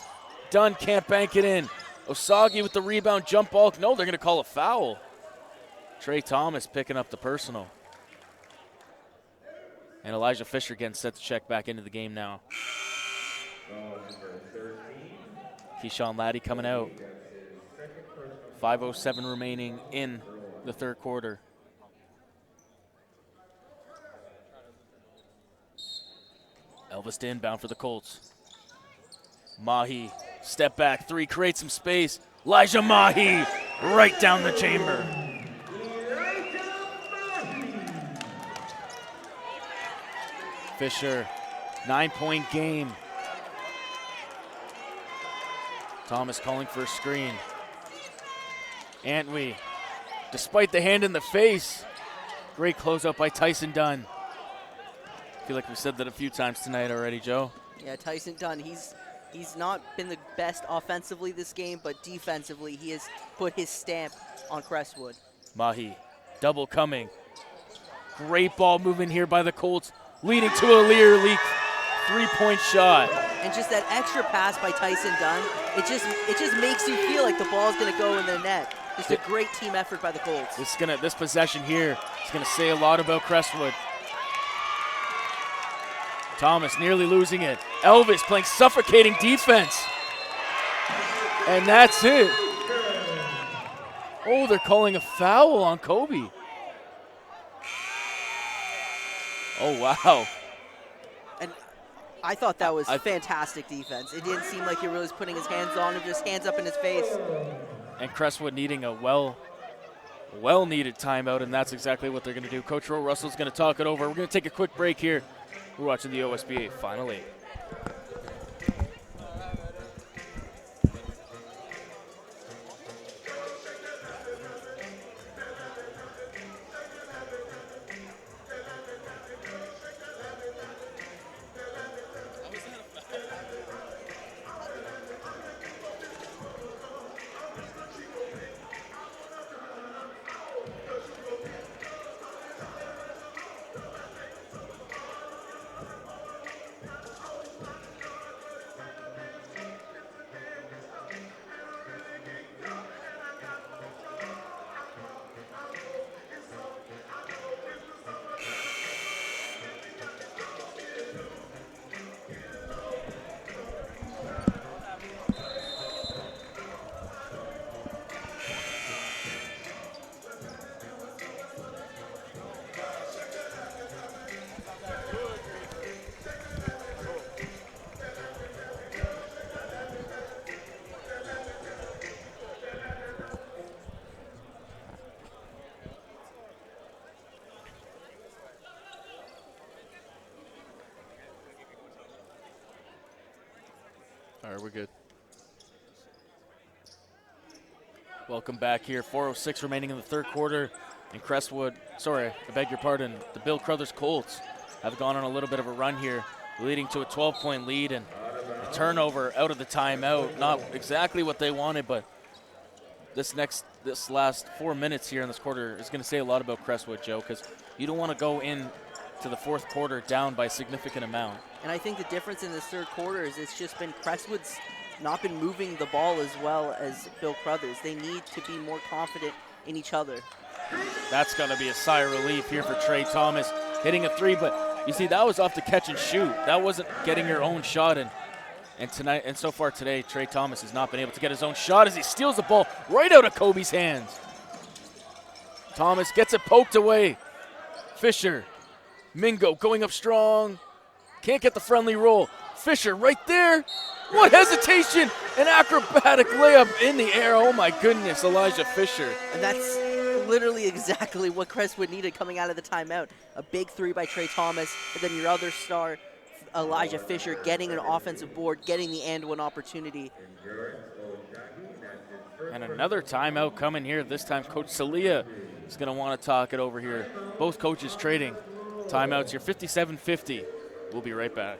Dunn can't bank it in. Osagi with the rebound, jump ball. No, they're going to call a foul. Trey Thomas picking up the personal. And Elijah Fisher getting set to check back into the game now. Keyshawn Laddie coming out. 5:07 remaining in the third quarter. Elvis to inbound for the Colts. Mahi, step back, three, create some space. Elijah Mahi, right down the chamber. Fisher, 9-point game. Thomas calling for a screen. Antwi, despite the hand in the face, great closeout by Tyson Dunn. I feel like we said that a few times tonight already, Joe. Yeah, Tyson Dunn, he's not been the best offensively this game, but defensively he has put his stamp on Crestwood. Mahi, double coming. Great ball movement here by the Colts, leading to a leak 3-point shot. And just that extra pass by Tyson Dunn, it just makes you feel like the ball's gonna go in the net. Just a great team effort by the Colts. This possession here is gonna say a lot about Crestwood. Thomas nearly losing it. Elvis playing suffocating defense. And that's it. Oh, they're calling a foul on Kobe. Oh, wow. And I thought that was fantastic defense. It didn't seem like he really was putting his hands on him, just hands up in his face. And Crestwood needing a well-needed timeout, and that's exactly what they're going to do. Coach Roe Russell's going to talk it over. We're going to take a quick break here. We're watching the OSBA Final 8. All right, we're good. Welcome back here. 4:06 remaining in the third quarter. And Crestwood, sorry, I beg your pardon, the Bill Crothers Colts have gone on a little bit of a run here, leading to a 12-point lead and a turnover out of the timeout. Not exactly what they wanted, but this last 4 minutes here in this quarter is going to say a lot about Crestwood, Joe, because you don't want to go in to the fourth quarter down by a significant amount. And I think the difference in this third quarter is it's just been Crestwood's not been moving the ball as well as Bill Crothers. They need to be more confident in each other. That's going to be a sigh of relief here for Trey Thomas, hitting a three, but you see, that was off the catch and shoot. That wasn't getting your own shot, and so far today, Trey Thomas has not been able to get his own shot as he steals the ball right out of Kobe's hands. Thomas gets it poked away. Fisher, Mingo going up strong. Can't get the friendly roll. Fisher right there. What hesitation! An acrobatic layup in the air. Oh my goodness, Elijah Fisher. And that's literally exactly what Crestwood needed coming out of the timeout. A big three by Trey Thomas, and then your other star, Elijah Fisher, getting an offensive board, getting the and-one opportunity. And another timeout coming here. This time Coach Salia is going to want to talk it over here. Both coaches trading timeouts here. 57-50. We'll be right back.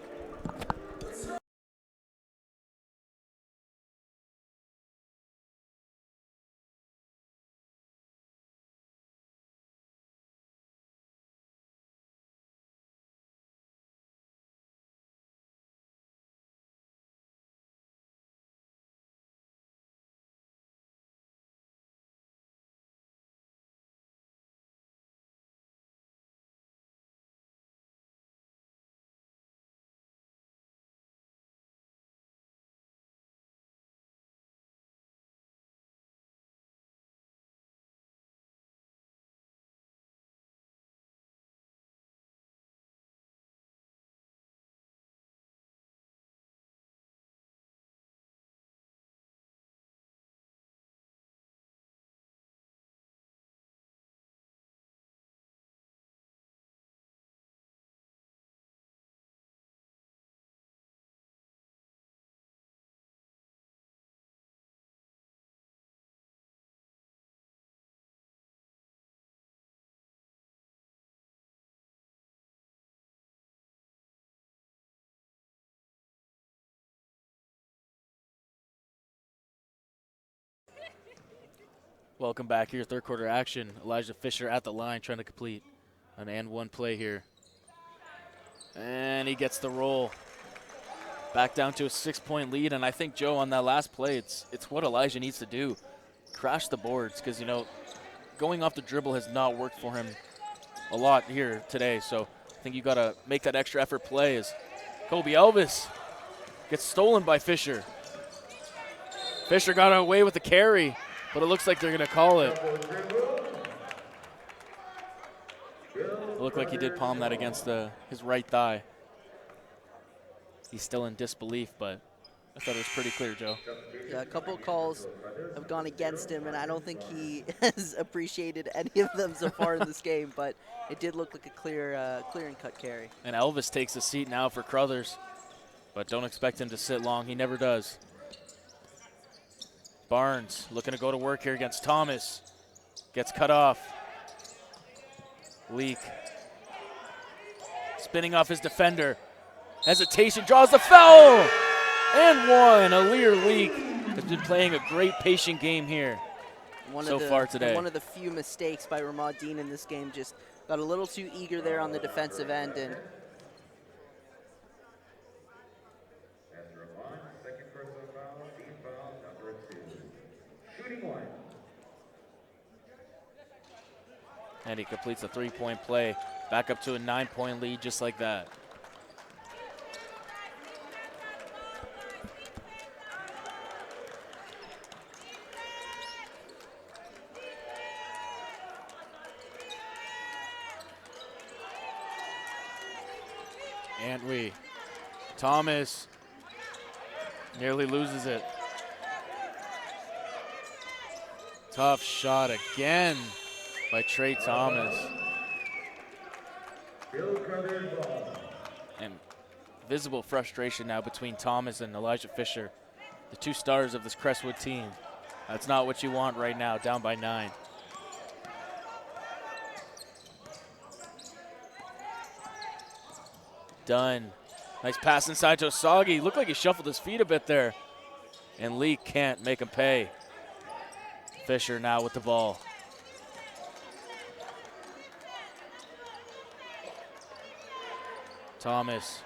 Welcome back here, third quarter action. Elijah Fisher at the line trying to complete an and one play here. And he gets the roll. Back down to a 6-point lead, and I think, Joe, on that last play, it's what Elijah needs to do. Crash the boards, because, you know, going off the dribble has not worked for him a lot here today. So I think you got to make that extra effort play as Kobe Elvis gets stolen by Fisher. Fisher got away with the carry, but it looks like they're going to call it. It looked like he did palm that against his right thigh. He's still in disbelief, but I thought it was pretty clear, Joe. Yeah, a couple of calls have gone against him, and I don't think he has appreciated any of them so far in this game, but it did look like a clear and cut carry. And Elvis takes a seat now for Crothers, but don't expect him to sit long. He never does. Barnes looking to go to work here against Thomas. Gets cut off. Leak. Spinning off his defender. Hesitation, draws the foul! And one. Alir Leak has been playing a great patient game here so far today. One of the few mistakes by Ramad Dean in this game, just got a little too eager there on the defensive end. And And he completes a 3-point play. Back up to a 9-point lead just like that. Antwi. Thomas nearly loses it. Tough shot again by Trey Thomas. And visible frustration now between Thomas and Elijah Fisher, the two stars of this Crestwood team. That's not what you want right now, down by 9. Dunn. Nice pass inside to Osagi. Looked like he shuffled his feet a bit there. And Lee can't make him pay. Fisher now with the ball. Thomas.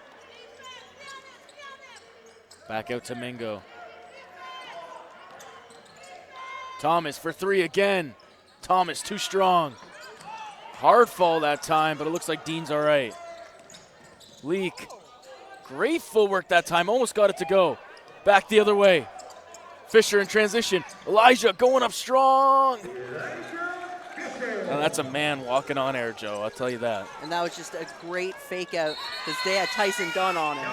Back out to Mingo. Thomas for 3 again. Thomas too strong. Hard fall that time, but it looks like Dean's all right. Leak. Great footwork that time. Almost got it to go. Back the other way. Fisher in transition. Elijah going up strong. Now that's a man walking on air, Joe. I'll tell you that. And that was just a great fake out because they had Tyson Dunn on him.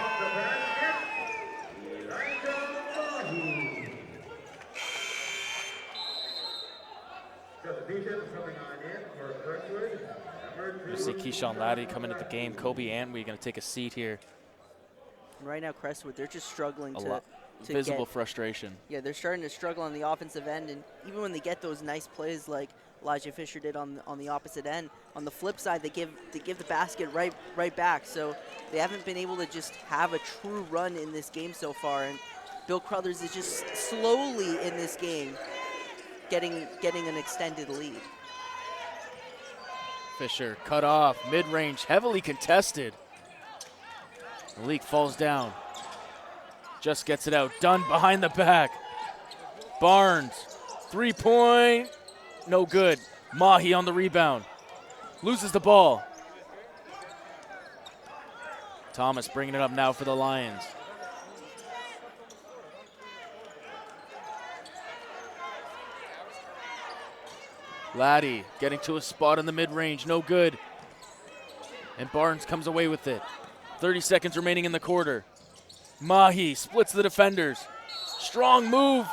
You see Keyshawn Laddie coming into the game. Kobe Antwi going to take a seat here. And right now, Crestwood, they're just struggling to visible frustration. Yeah, they're starting to struggle on the offensive end, and even when they get those nice plays like Elijah Fisher did on the opposite end, on the flip side, they give the basket right back. So they haven't been able to just have a true run in this game so far. And Bill Crothers is just slowly in this game getting an extended lead. Fisher cut off, mid-range, heavily contested. The leak falls down. Just gets it out. Dunn behind the back. Barnes, 3-point, no good. Mahi on the rebound. Loses the ball. Thomas bringing it up now for the Lions. Laddie getting to a spot in the mid-range, no good. And Barnes comes away with it. 30 seconds remaining in the quarter. Mahi splits the defenders. Strong move.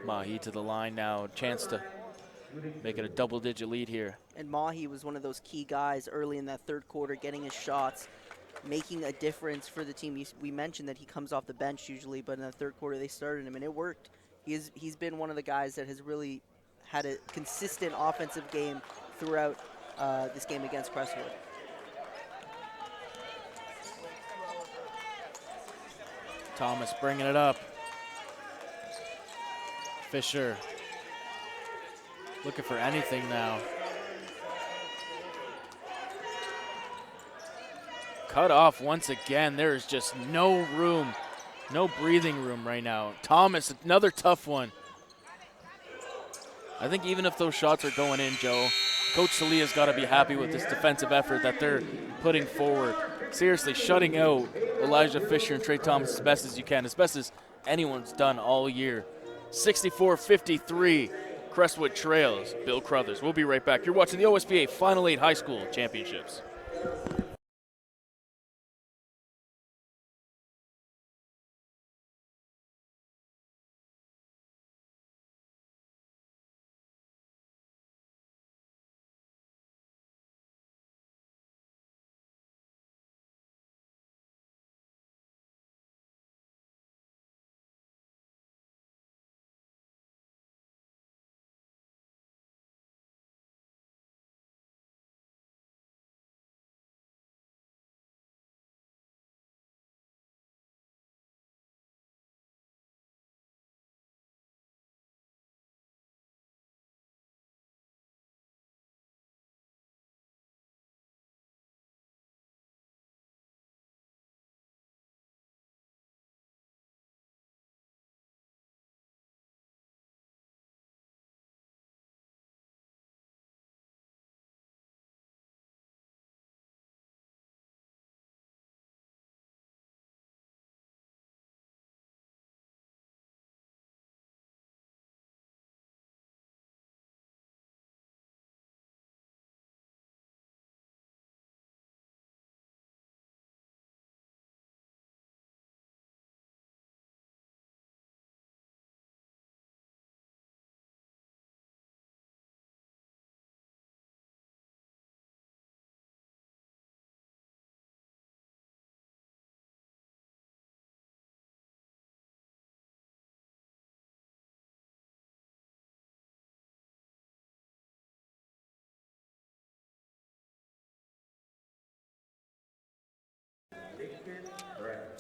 Mahi to the line now. Chance to make it a double-digit lead here. And Mahi was one of those key guys early in that third quarter, getting his shots, making a difference for the team. We mentioned that he comes off the bench usually, but in the third quarter they started him, and it worked. He's been one of the guys that has really had a consistent offensive game throughout this game against Crestwood. Thomas bringing it up. Fisher looking for anything now. Cut off once again. There is just no room, no breathing room right now. Thomas, another tough one. I think even if those shots are going in, Joe, Coach Salia's got to be happy with this defensive effort that they're putting forward. Seriously, shutting out Elijah Fisher and Trey Thomas as best as you can, as best as anyone's done all year. 64-53, Crestwood trails Bill Crothers. We'll be right back. You're watching the OSBA Final 8 High School Championships.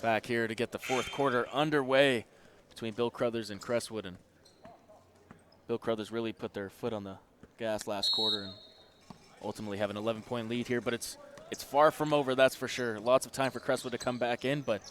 Back here to get the fourth quarter underway between Bill Crothers and Crestwood. And Bill Crothers really put their foot on the gas last quarter and ultimately have an 11-point lead here. But it's far from over, that's for sure. Lots of time for Crestwood to come back in, but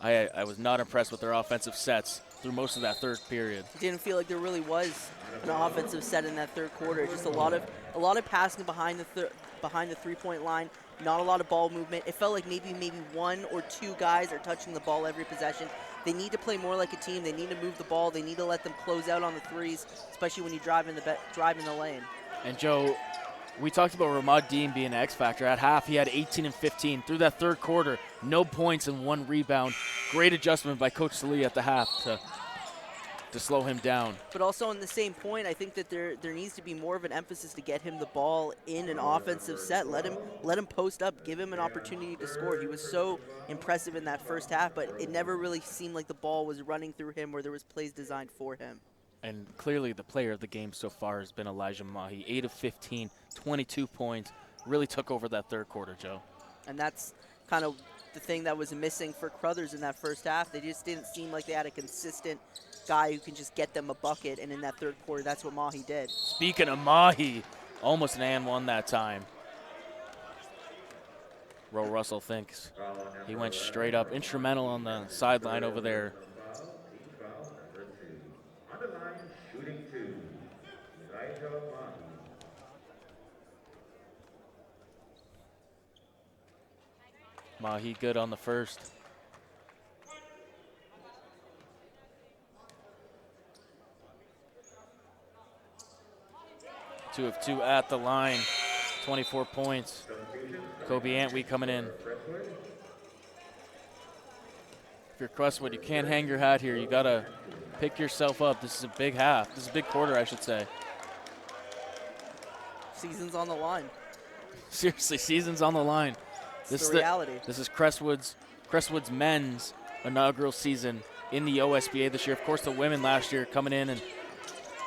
I was not impressed with their offensive sets through most of that third period. It didn't feel like there really was an offensive set in that third quarter. Just a lot of passing behind the three-point line. Not a lot of ball movement. It felt like maybe one or two guys are touching the ball every possession. They need to play more like a team. They need to move the ball. They need to let them close out on the threes, especially when you drive in the lane. And Joe, we talked about Ramad Dean being an X factor. At half, he had 18 and 15. Through that third quarter, no points and 1 rebound. Great adjustment by Coach Salia at the half to slow him down. But also on the same point, I think that there needs to be more of an emphasis to get him the ball in an offensive set. Let him post up, give him an opportunity to score. He was so impressive in that first half, but it never really seemed like the ball was running through him or there was plays designed for him. And clearly the player of the game so far has been Elijah Mahi. 8 of 15, 22 points. Really took over that third quarter, Joe. And that's kind of the thing that was missing for Crothers in that first half. They just didn't seem like they had a consistent guy who can just get them a bucket, and in that third quarter, that's what Mahi did. Speaking of Mahi, almost an and one that time. Ro Russell thinks he went straight up, instrumental on the sideline over there. Mahi good on the first. Two of 2 at the line, 24 points. Kobe Antwi coming in. If you're Crestwood, you can't hang your hat here. You gotta pick yourself up. This is a big half. This is a big quarter, I should say. Season's on the line. Seriously, season's on the line. This is the reality. This is Crestwood's men's inaugural season in the OSBA this year. Of course, the women last year coming in and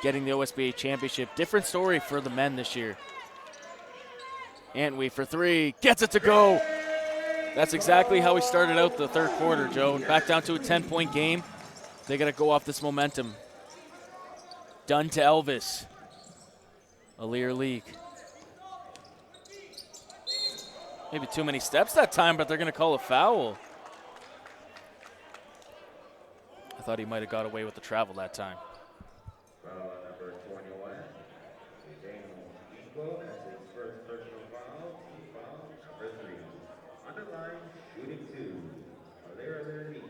getting the OSBA championship. Different story for the men this year. Antwi for three, gets it to go. That's exactly how we started out the third quarter, Joe. Back down to a 10-point game. They got to go off this momentum. Dunn to Elvis. Alir Leak. Maybe too many steps that time, but they're going to call a foul. I thought he might have got away with the travel that time. Foul on number 21. Daniel Equal as his first personal foul. Team foul number 3. Underline shooting 2. Alir Leak.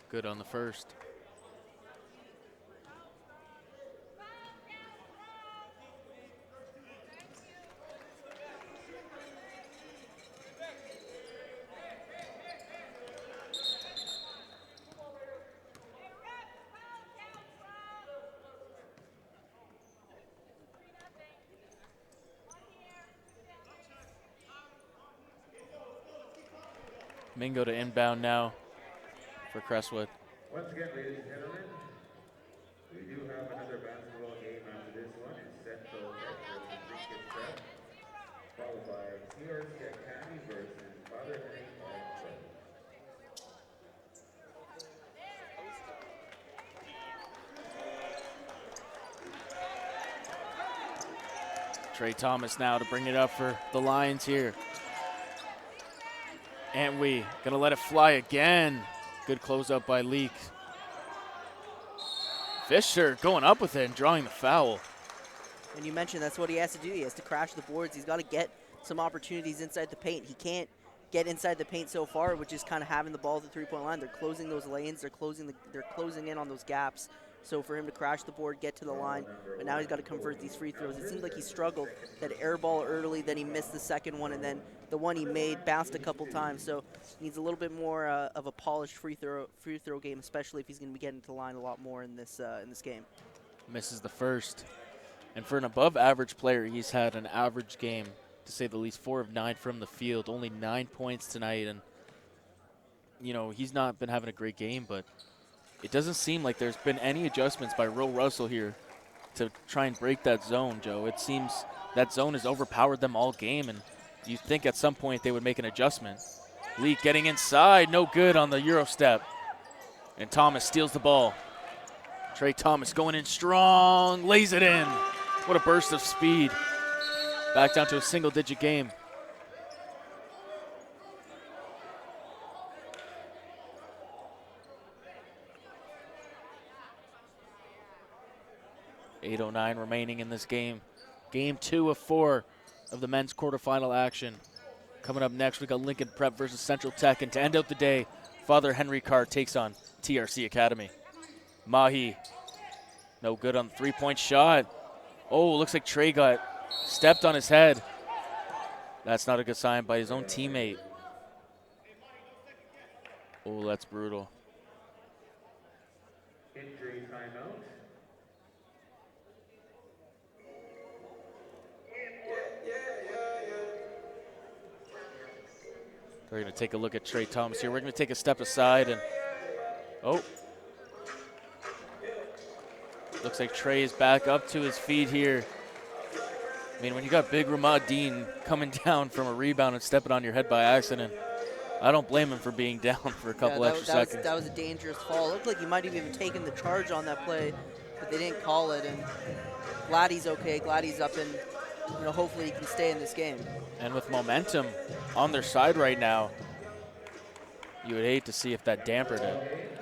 Good on the first. Mingo to inbound now for Crestwood. Once again, ladies and gentlemen, we do have another basketball game after this one in Central Tech versus Lincoln Prep, followed by TRC Academy versus Father Henry Crestwood. Trey Thomas now to bring it up for the Lions here. Antwi gonna let it fly again. Good closeout by Leak. Fisher going up with it and drawing the foul. And you mentioned that's what he has to do. He has to crash the boards. He's got to get some opportunities inside the paint. He can't get inside the paint so far, which is kind of having the ball at the three-point line. They're closing those lanes. They're closing in on those gaps. So for him to crash the board, get to the line, but now he's got to convert these free throws. It seems like he struggled. That air ball early, then he missed the second one, and then the one he made bounced a couple times. So he needs a little bit more of a polished free throw game, especially if he's going to be getting to the line a lot more in this game. Misses the first. And for an above-average player, he's had an average game, to say the least. 4 of 9 from the field, only 9 points tonight. And, you know, he's not been having a great game, but it doesn't seem like there's been any adjustments by Will Russell here to try and break that zone, Joe. It seems that zone has overpowered them all game, and you'd think at some point they would make an adjustment. Leak getting inside, no good on the Euro step. And Thomas steals the ball. Trey Thomas going in strong, lays it in. What a burst of speed. Back down to a single-digit game. .809 remaining in this game. Game 2 of 4 of the men's quarterfinal action. Coming up next, we got Lincoln Prep versus Central Tech. And to end out the day, Father Henry Carr takes on TRC Academy. Mahi, no good on the three-point shot. Oh, looks like Trey got stepped on his head. That's not a good sign by his own teammate. Oh, that's brutal. Injury timeout. We're going to take a look at Trey Thomas here. We're going to take a step aside and, oh. Looks like Trey is back up to his feet here. I mean, when you got big Ramad Dean coming down from a rebound and stepping on your head by accident, I don't blame him for being down for a couple extra seconds. That was a dangerous fall. It looked like he might have even taken the charge on that play, but they didn't call it. And glad he's okay. Glad he's up, and hopefully he can stay in this game. And with momentum on their side right now, you would hate to see if that dampened it.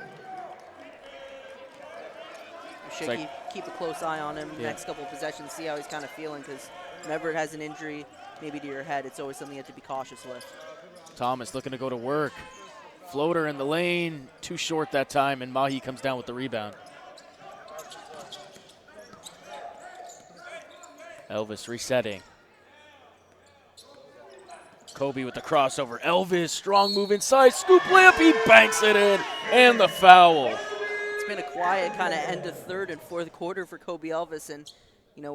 We should keep a close eye on him next couple of possessions, see how he's kind of feeling, because whenever it has an injury, maybe to your head, it's always something you have to be cautious with. Thomas looking to go to work. Floater in the lane, too short that time, and Mahi comes down with the rebound. Elvis resetting. Kobe with the crossover. Elvis, strong move inside, scoop layup, he banks it in, and the foul. It's been a quiet kind of end of third and fourth quarter for Kobe Elvis, and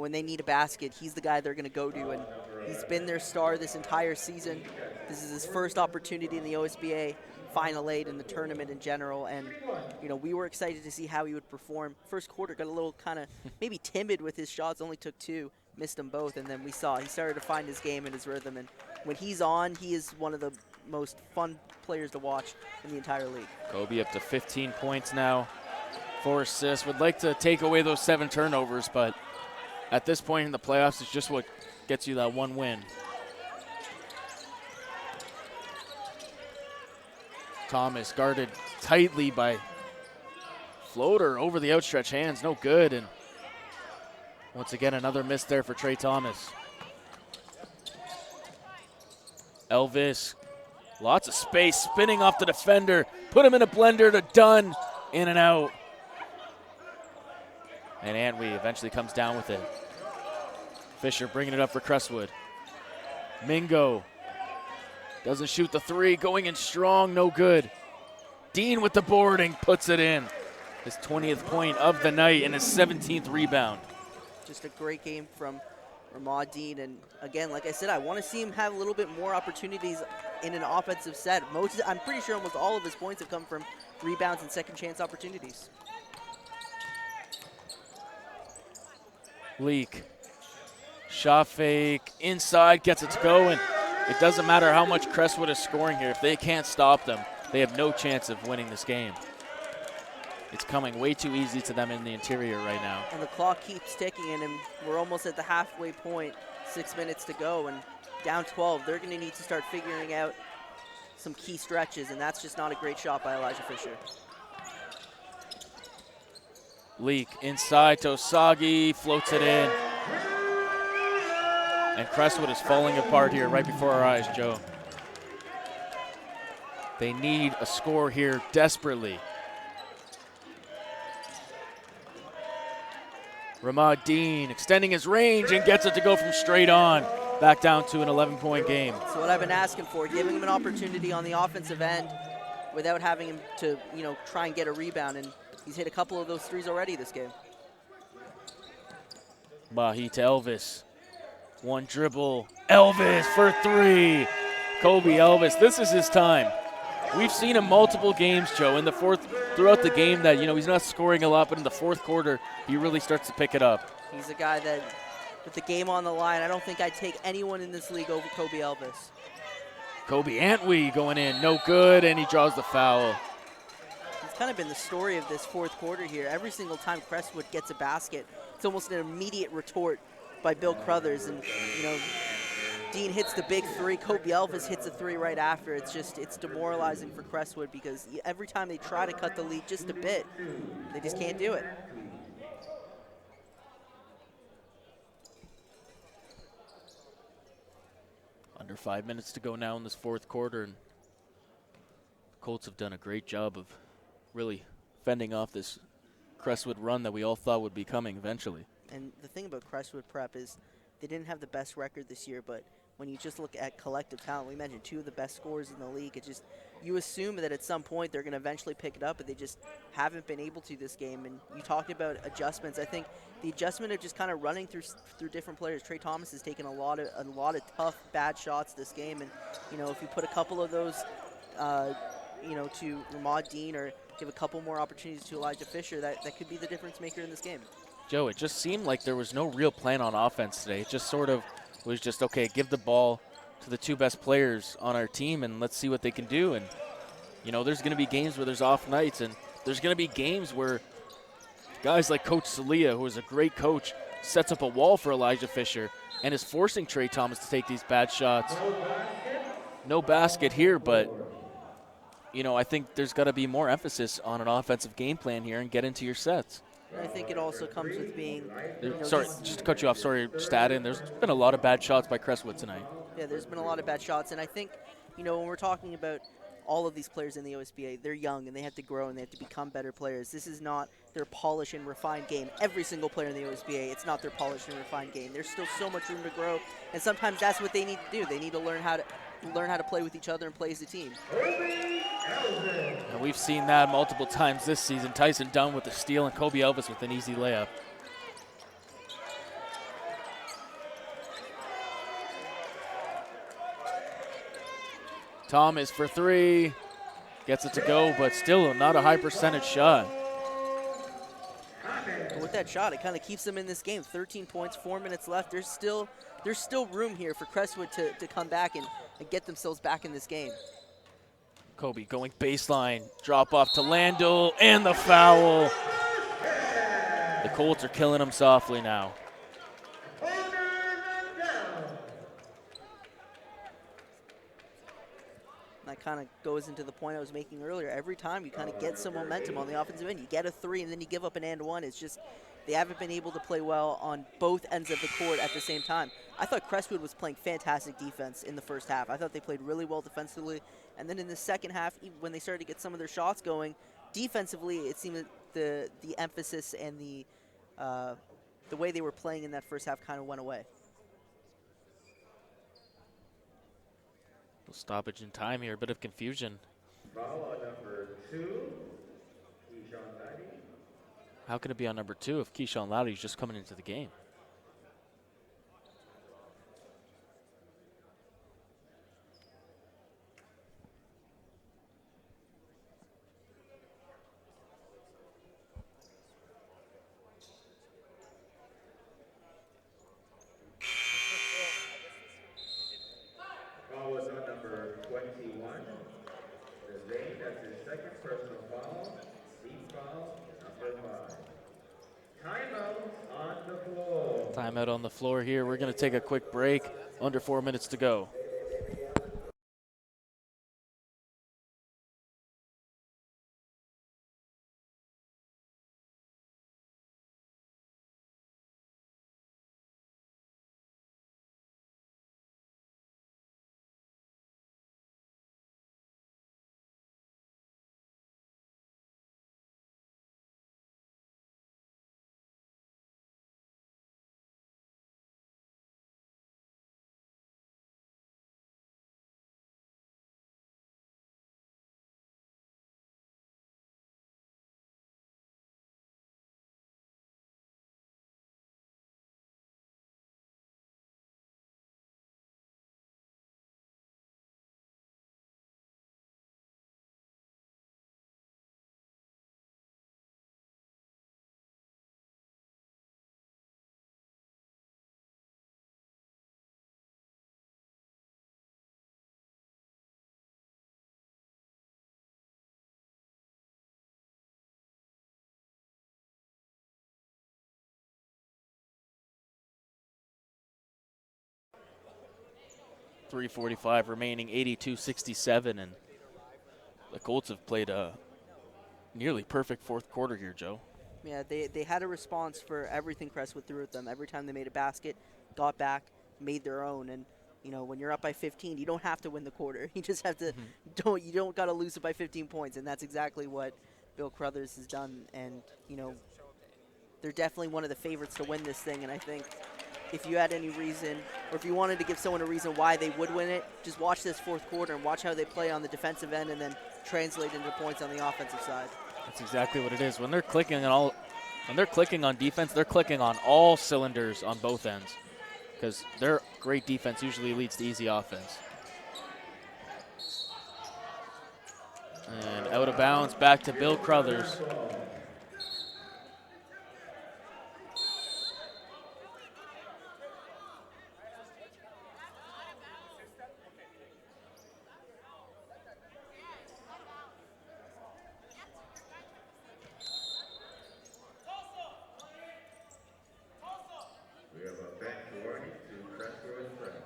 when they need a basket, he's the guy they're going to go to, and he's been their star this entire season. This is his first opportunity in the OSBA. Final 8 in the tournament in general, and we were excited to see how he would perform. First quarter got a little kind of maybe timid with his shots, only took 2, missed them both, and then we saw he started to find his game and his rhythm, and when he's on, he is one of the most fun players to watch in the entire league. Kobe up to 15 points now, 4 assists. Would like to take away those 7 turnovers, but at this point in the playoffs, it's just what gets you that 1 win. Thomas guarded tightly by floater over the outstretched hands, no good, and once again another miss there for Trey Thomas. Elvis, lots of space, spinning off the defender, put him in a blender to Dunn, in and out. And Antwi eventually comes down with it. Fisher bringing it up for Crestwood. Mingo doesn't shoot the 3, going in strong, no good. Dean with the boarding, puts it in. His 20th point of the night and his 17th rebound. Just a great game from Ramad Dean, and again, like I said, I want to see him have a little bit more opportunities in an offensive set. I'm pretty sure almost all of his points have come from rebounds and second chance opportunities. Leak, shot fake, inside, gets it to go, and it doesn't matter how much Crestwood is scoring here. If they can't stop them, they have no chance of winning this game. It's coming way too easy to them in the interior right now. And the clock keeps ticking, and we're almost at the halfway point, 6 minutes to go, and down 12. They're going to need to start figuring out some key stretches, and that's just not a great shot by Elijah Fisher. Leak inside to Osagi, floats it in. And Crestwood is falling apart here right before our eyes, Joe. They need a score here desperately. Ramad Dean extending his range and gets it to go from straight on. Back down to an 11-point game. That's what I've been asking for, giving him an opportunity on the offensive end without having him to, try and get a rebound. And he's hit a couple of those 3s already this game. Mahi to Elvis. 1 dribble. Elvis for 3. Kobe Elvis, this is his time. We've seen him multiple games, Joe, in the throughout the game that, he's not scoring a lot, but in the fourth quarter, he really starts to pick it up. He's a guy that, with the game on the line, I don't think I'd take anyone in this league over Kobe Elvis. Kobe Antwi going in, no good, and he draws the foul. It's kind of been the story of this fourth quarter here. Every single time Crestwood gets a basket, it's almost an immediate retort by Bill Crothers, and Dean hits the big 3, Kobe Elvis hits a 3 right after. It's demoralizing for Crestwood because every time they try to cut the lead just a bit, they just can't do it. Under 5 minutes to go now in this fourth quarter, and the Colts have done a great job of really fending off this Crestwood run that we all thought would be coming eventually. And the thing about Crestwood Prep is they didn't have the best record this year, but when you just look at collective talent, we mentioned 2 of the best scorers in the league. You assume that at some point they're going to eventually pick it up, but they just haven't been able to this game. And you talked about adjustments. I think the adjustment of just kind of running through different players. Trey Thomas has taken a lot of tough, bad shots this game, and if you put a couple of those, to Ramad Dean or give a couple more opportunities to Elijah Fisher, that could be the difference maker in this game. Joe, it just seemed like there was no real plan on offense today. It just sort of was just, okay, give the ball to the 2 best players on our team and let's see what they can do. And, there's going to be games where there's off nights, and there's going to be games where guys like Coach Salia, who is a great coach, sets up a wall for Elijah Fisher and is forcing Trey Thomas to take these bad shots. No basket here, but, I think there's got to be more emphasis on an offensive game plan here and get into your sets. I think it also comes with being... sorry, just to cut you off. Sorry, just add in. There's been a lot of bad shots by Crestwood tonight. Yeah, there's been a lot of bad shots. And I think, when we're talking about all of these players in the OSBA, they're young and they have to grow and they have to become better players. This is not their polished and refined game. Every single player in the OSBA, it's not their polished and refined game. There's still so much room to grow. And sometimes that's what they need to do. They need to learn how to play with each other and play as a team. And we've seen that multiple times this season. Tyson Dunn with the steal and Kobe Elvis with an easy layup. Thomas for 3. Gets it to go, but still not a high percentage shot. And with that shot, it kind of keeps them in this game. 13 points, 4 minutes left. There's still room here for Crestwood to come back and get themselves back in this game. Kobe going baseline, drop off to Landell, and the foul. The Colts are killing him softly now. That kind of goes into the point I was making earlier. Every time you kind of get some momentum on the offensive end, you get a three and then you give up an and one. It's just they haven't been able to play well on both ends of the court at the same time. I thought Crestwood was playing fantastic defense in the first half. I thought they played really well defensively. And then in the second half, when they started to get some of their shots going, defensively, it seemed that the emphasis and the way they were playing in that first half kind of went away. Stoppage in time here, a bit of confusion. Foul on number 2, Keyshawn Lowry. How can it be on number 2 if Keyshawn Lowry's just coming into the game? Foul was on number 21. Zane, that's his second personal foul. Team foul number 5. Timeout on the floor. Timeout on the floor here. We're going to take a quick break. Under 4 minutes to go. .345 remaining, 82-67, and the Colts have played a nearly perfect fourth quarter here, Joe. Yeah, they had a response for everything Crestwood threw at them. Every time they made a basket, got back, made their own. And, you know, when you're up by 15, you don't have to win the quarter. You just have to you don't got to lose it by 15 points. And that's exactly what Bill Crothers has done. And, you know, they're definitely one of the favorites to win this thing. And I think if you had any reason, or if you wanted to give someone a reason why they would win it, just watch this fourth quarter and watch how they play on the defensive end and then translate into points on the offensive side. That's exactly what it is. When they're clicking on defense, they're clicking on all cylinders on both ends, because their great defense usually leads to easy offense. And out of bounds, back to Bill Crothers. We have a bench warning to Crestwood friends.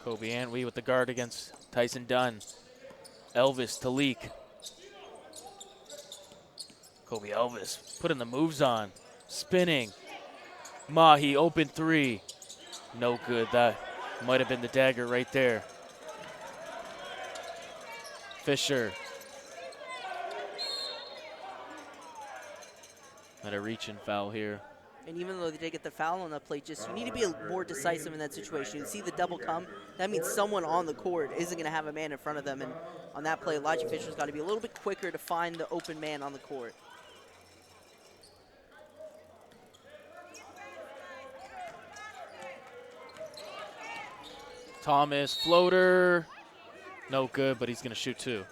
Kobe Antwi with the guard against Tyson Dunn. Elvis to Leak. Kobe Elvis putting the moves on. Spinning. Mahi, open three. No good. That might have been the dagger right there. Fisher. And a reach-in foul here. And even though they did get the foul on that play, just you need to be more decisive in that situation. You see the double come, that means someone on the court isn't going to have a man in front of them. And on that play, Elijah Fisher's got to be a little bit quicker to find the open man on the court. Thomas, floater. No good, but he's going to shoot 2.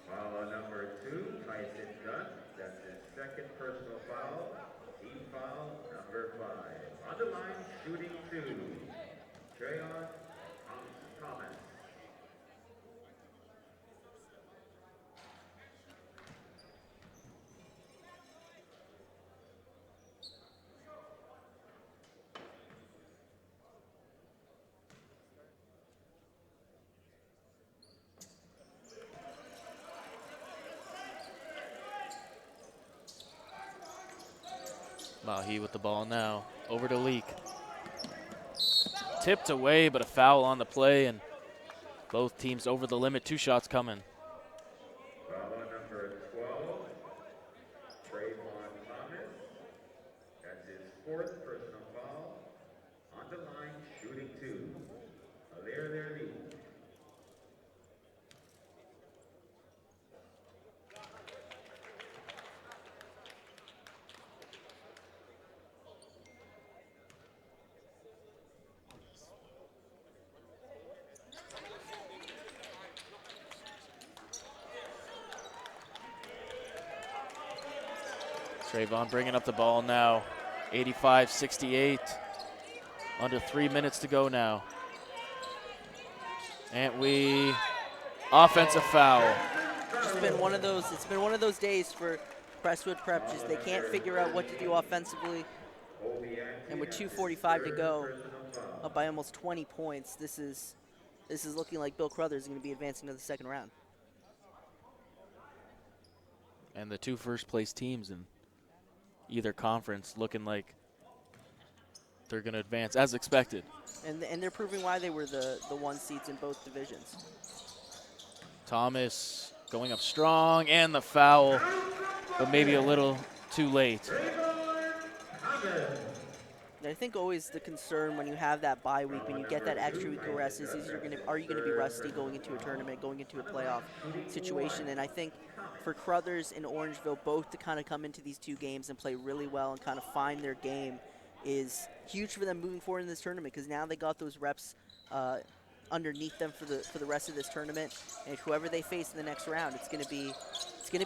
Foul on number 2, Tyson Dunn. That's his second personal foul. Team foul number 5. On the line, shooting 2. Trayon Thomas. Mahi with the ball now. Over to Leak. Tipped away, but a foul on the play, and both teams over the limit. 2 shots coming. Foul on number 12, Trayvon Thomas. That's his 4th personal foul. On the line, shooting 2. Their lead. Trayvon bringing up the ball now. 85-68. Under 3 minutes to go now. And we offensive foul. It's been one of those days for Crestwood Prep. Just they can't figure out what to do offensively. And with 2:45 to go, up by almost 20 points, this is looking like Bill Crothers is going to be advancing to the second round. And the 2 first-place teams in either conference looking like they're going to advance as expected. And they're proving why they were the 1 seeds in both divisions. Thomas going up strong, and the foul, but maybe a little too late. And I think always the concern when you have that bye week, when you get that extra week of rest, is are you going to be rusty going into a tournament, going into a playoff situation? And I think for Crothers and Orangeville both to kind of come into these 2 games and play really well and kind of find their game is huge for them moving forward in this tournament, because now they got those reps underneath them for the rest of this tournament. And whoever they face in the next round, it's going to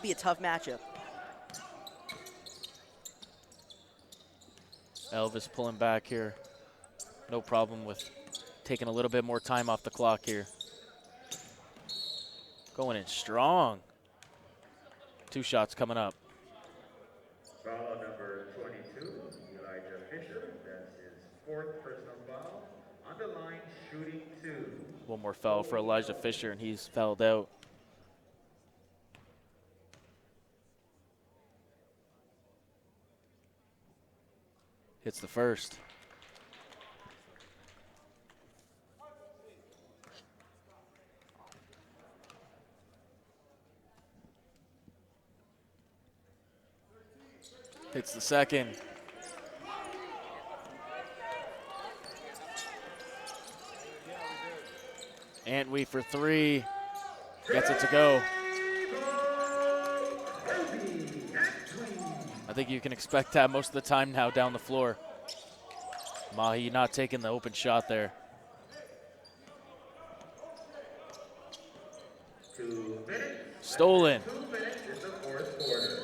be a tough matchup. Elvis pulling back here. No problem with taking a little bit more time off the clock here. Going in strong. 2 shots coming up. Foul number 22, Elijah Fisher. That's his 4th personal foul. On the line, shooting 2. 1 more foul for Elijah Fisher, and he's fouled out. Hits the first. Hits the second. Antwi for 3. Gets it to go. I think you can expect that most of the time now down the floor. Mahi not taking the open shot there. 2 minutes. Stolen. 2 minutes in the 4th quarter.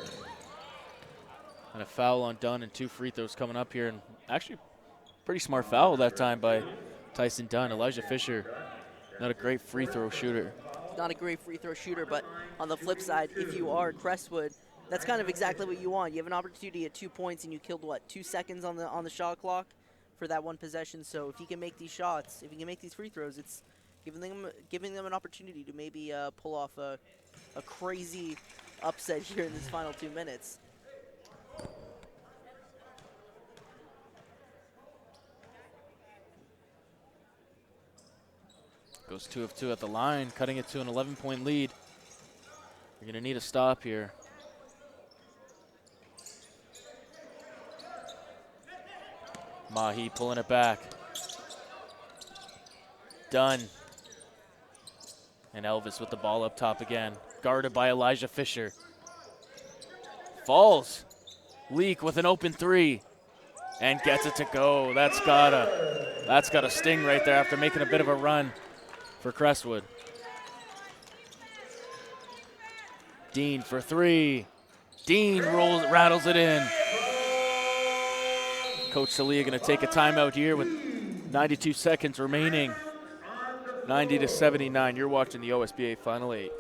And a foul on Dunn and 2 free throws coming up here. And actually, pretty smart foul that time by Tyson Dunn. Elijah Fisher, not a great free throw shooter. Not a great free throw shooter, but on the flip side, if you are Crestwood, that's kind of exactly what you want. You have an opportunity at 2 points, and you killed, what, 2 seconds on the shot clock for that 1 possession. So if you can make these shots, if you can make these free throws, it's giving them an opportunity to maybe pull off a crazy upset here in this final 2 minutes. Goes 2 of 2 at the line, cutting it to an 11-point lead. You're going to need a stop here. Mahi pulling it back. Dunn. And Elvis with the ball up top again. Guarded by Elijah Fisher. Falls. Leak with an open 3. and gets it to go. That's gotta sting right there after making a bit of a run for Crestwood. Dean for three. Dean rattles it in. Coach Salia going to take a timeout here with 92 seconds remaining. 90-79. You're watching the OSBA Final 8.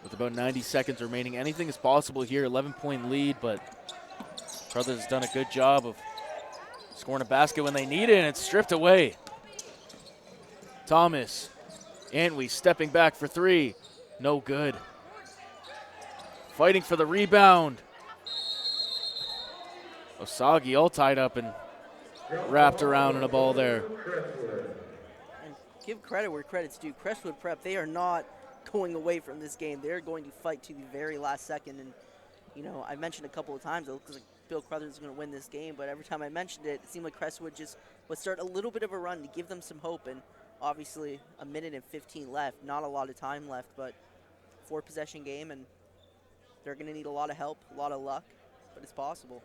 With about 90 seconds remaining, anything is possible here. 11-point lead, but Crothers has done a good job of scoring a basket when they need it, and it's stripped away. Thomas, Antwi stepping back for three. No good. Fighting for the rebound. Osagi all tied up and wrapped around in a ball there. And give credit where credit's due. Crestwood Prep, they are not going away from this game. They're going to fight to the very last second. And, you know, I mentioned a couple of times it looks like Bill Crothers is going to win this game, but every time I mentioned it, it seemed like Crestwood just would start a little bit of a run to give them some hope. And obviously, a minute and 15 left, not a lot of time left, but 4-possession game, and they're going to need a lot of help, a lot of luck, but it's possible.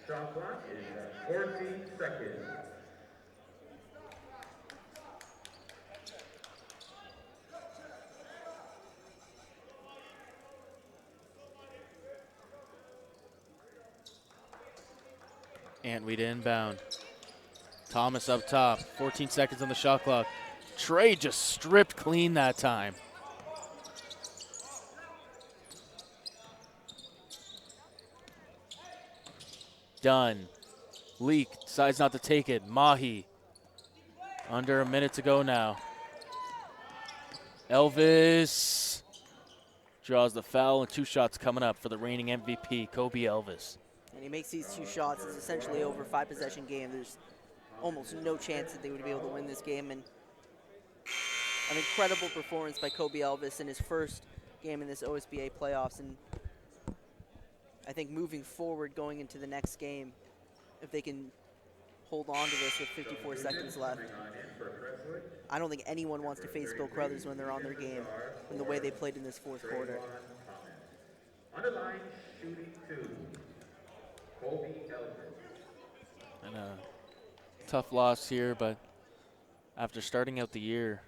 Shot clock is at 14 seconds. Antwi to inbound. Thomas up top. 14 seconds on the shot clock. Trey just stripped clean that time. Done. Leak decides not to take it. Mahi. Under a minute to go now. Elvis draws the foul, and 2 shots coming up for the reigning MVP, Kobe Elvis. And he makes these 2 shots. It's essentially over 5-possession game. There's almost no chance that they would be able to win this game. And an incredible performance by Kobe Elvis in his first game in this OSBA playoffs. And I think moving forward, going into the next game, if they can hold on to this with 54 seconds left, I don't think anyone wants to face Bill Crothers when they're on their game in the way they played in this fourth quarter. Underline shooting 2. Kobe Elvis. And a tough loss here, but after starting out the year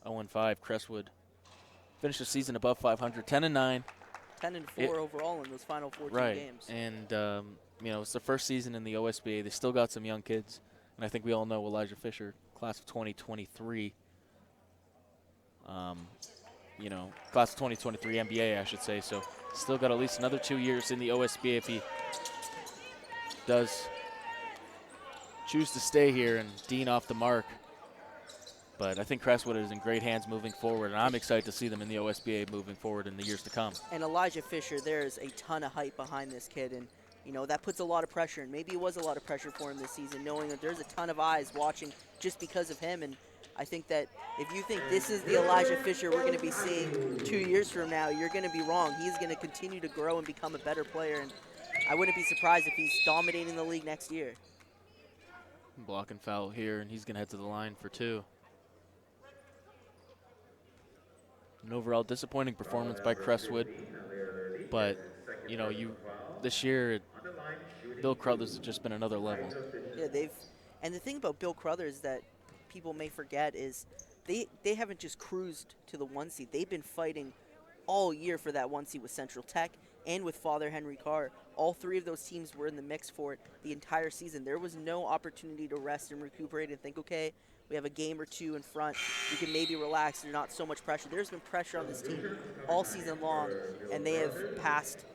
0-5, Crestwood finished the season above 500, 10-9. 10-4 overall in those final 14 games. And you know, it's the first season in the OSBA. They still got some young kids, and I think we all know Elijah Fisher, class of 2023. You know, class of 2023 NBA, I should say. So still got at least another 2 years in the OSBA if he does choose to stay here, and Dean off the mark. But I think Crestwood is in great hands moving forward, and I'm excited to see them in the OSBA moving forward in the years to come. And Elijah Fisher, there's a ton of hype behind this kid, and you know that puts a lot of pressure, and maybe it was a lot of pressure for him this season, knowing that there's a ton of eyes watching just because of him. And I think that if you think this is the Elijah Fisher we're going to be seeing 2 years from now, you're going to be wrong. He's going to continue to grow and become a better player, and I wouldn't be surprised if he's dominating the league next year. Block and foul here, and he's going to head to the line for 2. An overall disappointing performance by Crestwood, but you know, this year Bill Crothers has just been another level. Yeah, and the thing about Bill Crothers that people may forget is they haven't just cruised to the 1 seed. They've been fighting all year for that 1 seed with Central Tech. and with Father Henry Carr. All three of those teams were in the mix for it the entire season. There was no opportunity to rest and recuperate and think, okay, we have a game or two in front. We can maybe relax. There's not so much pressure. There's been pressure on this team all season long, and they have passed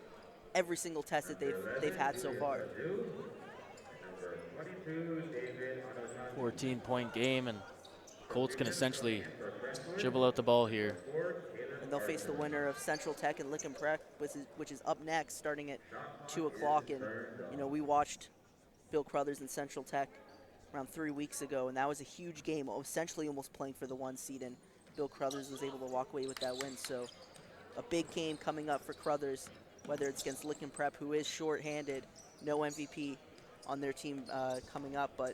every single test that they've had so far. 14-point game, and Colts can essentially dribble out the ball here. And they'll face the winner of Central Tech and Licking Prep, which is up next, starting at 2 o'clock. And, you know, we watched Bill Crothers and Central Tech around 3 weeks ago, and that was a huge game, essentially almost playing for the 1 seed, and Bill Crothers was able to walk away with that win. So a big game coming up for Crothers, whether it's against Licking Prep, who is short-handed, no MVP on their team coming up, but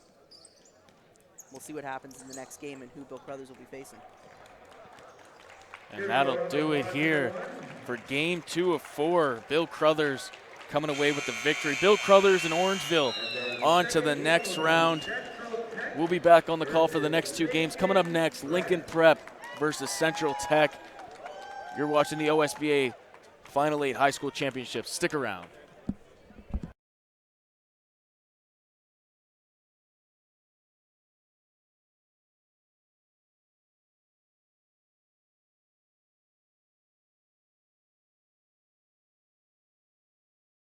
we'll see what happens in the next game and who Bill Crothers will be facing. And that'll do it here for game 2 of 4. Bill Crothers coming away with the victory. Bill Crothers and Orangeville on to the next round. We'll be back on the call for the next 2 games. Coming up next, Lincoln Prep versus Central Tech. You're watching the OSBA Final 8 High School Championships. Stick around.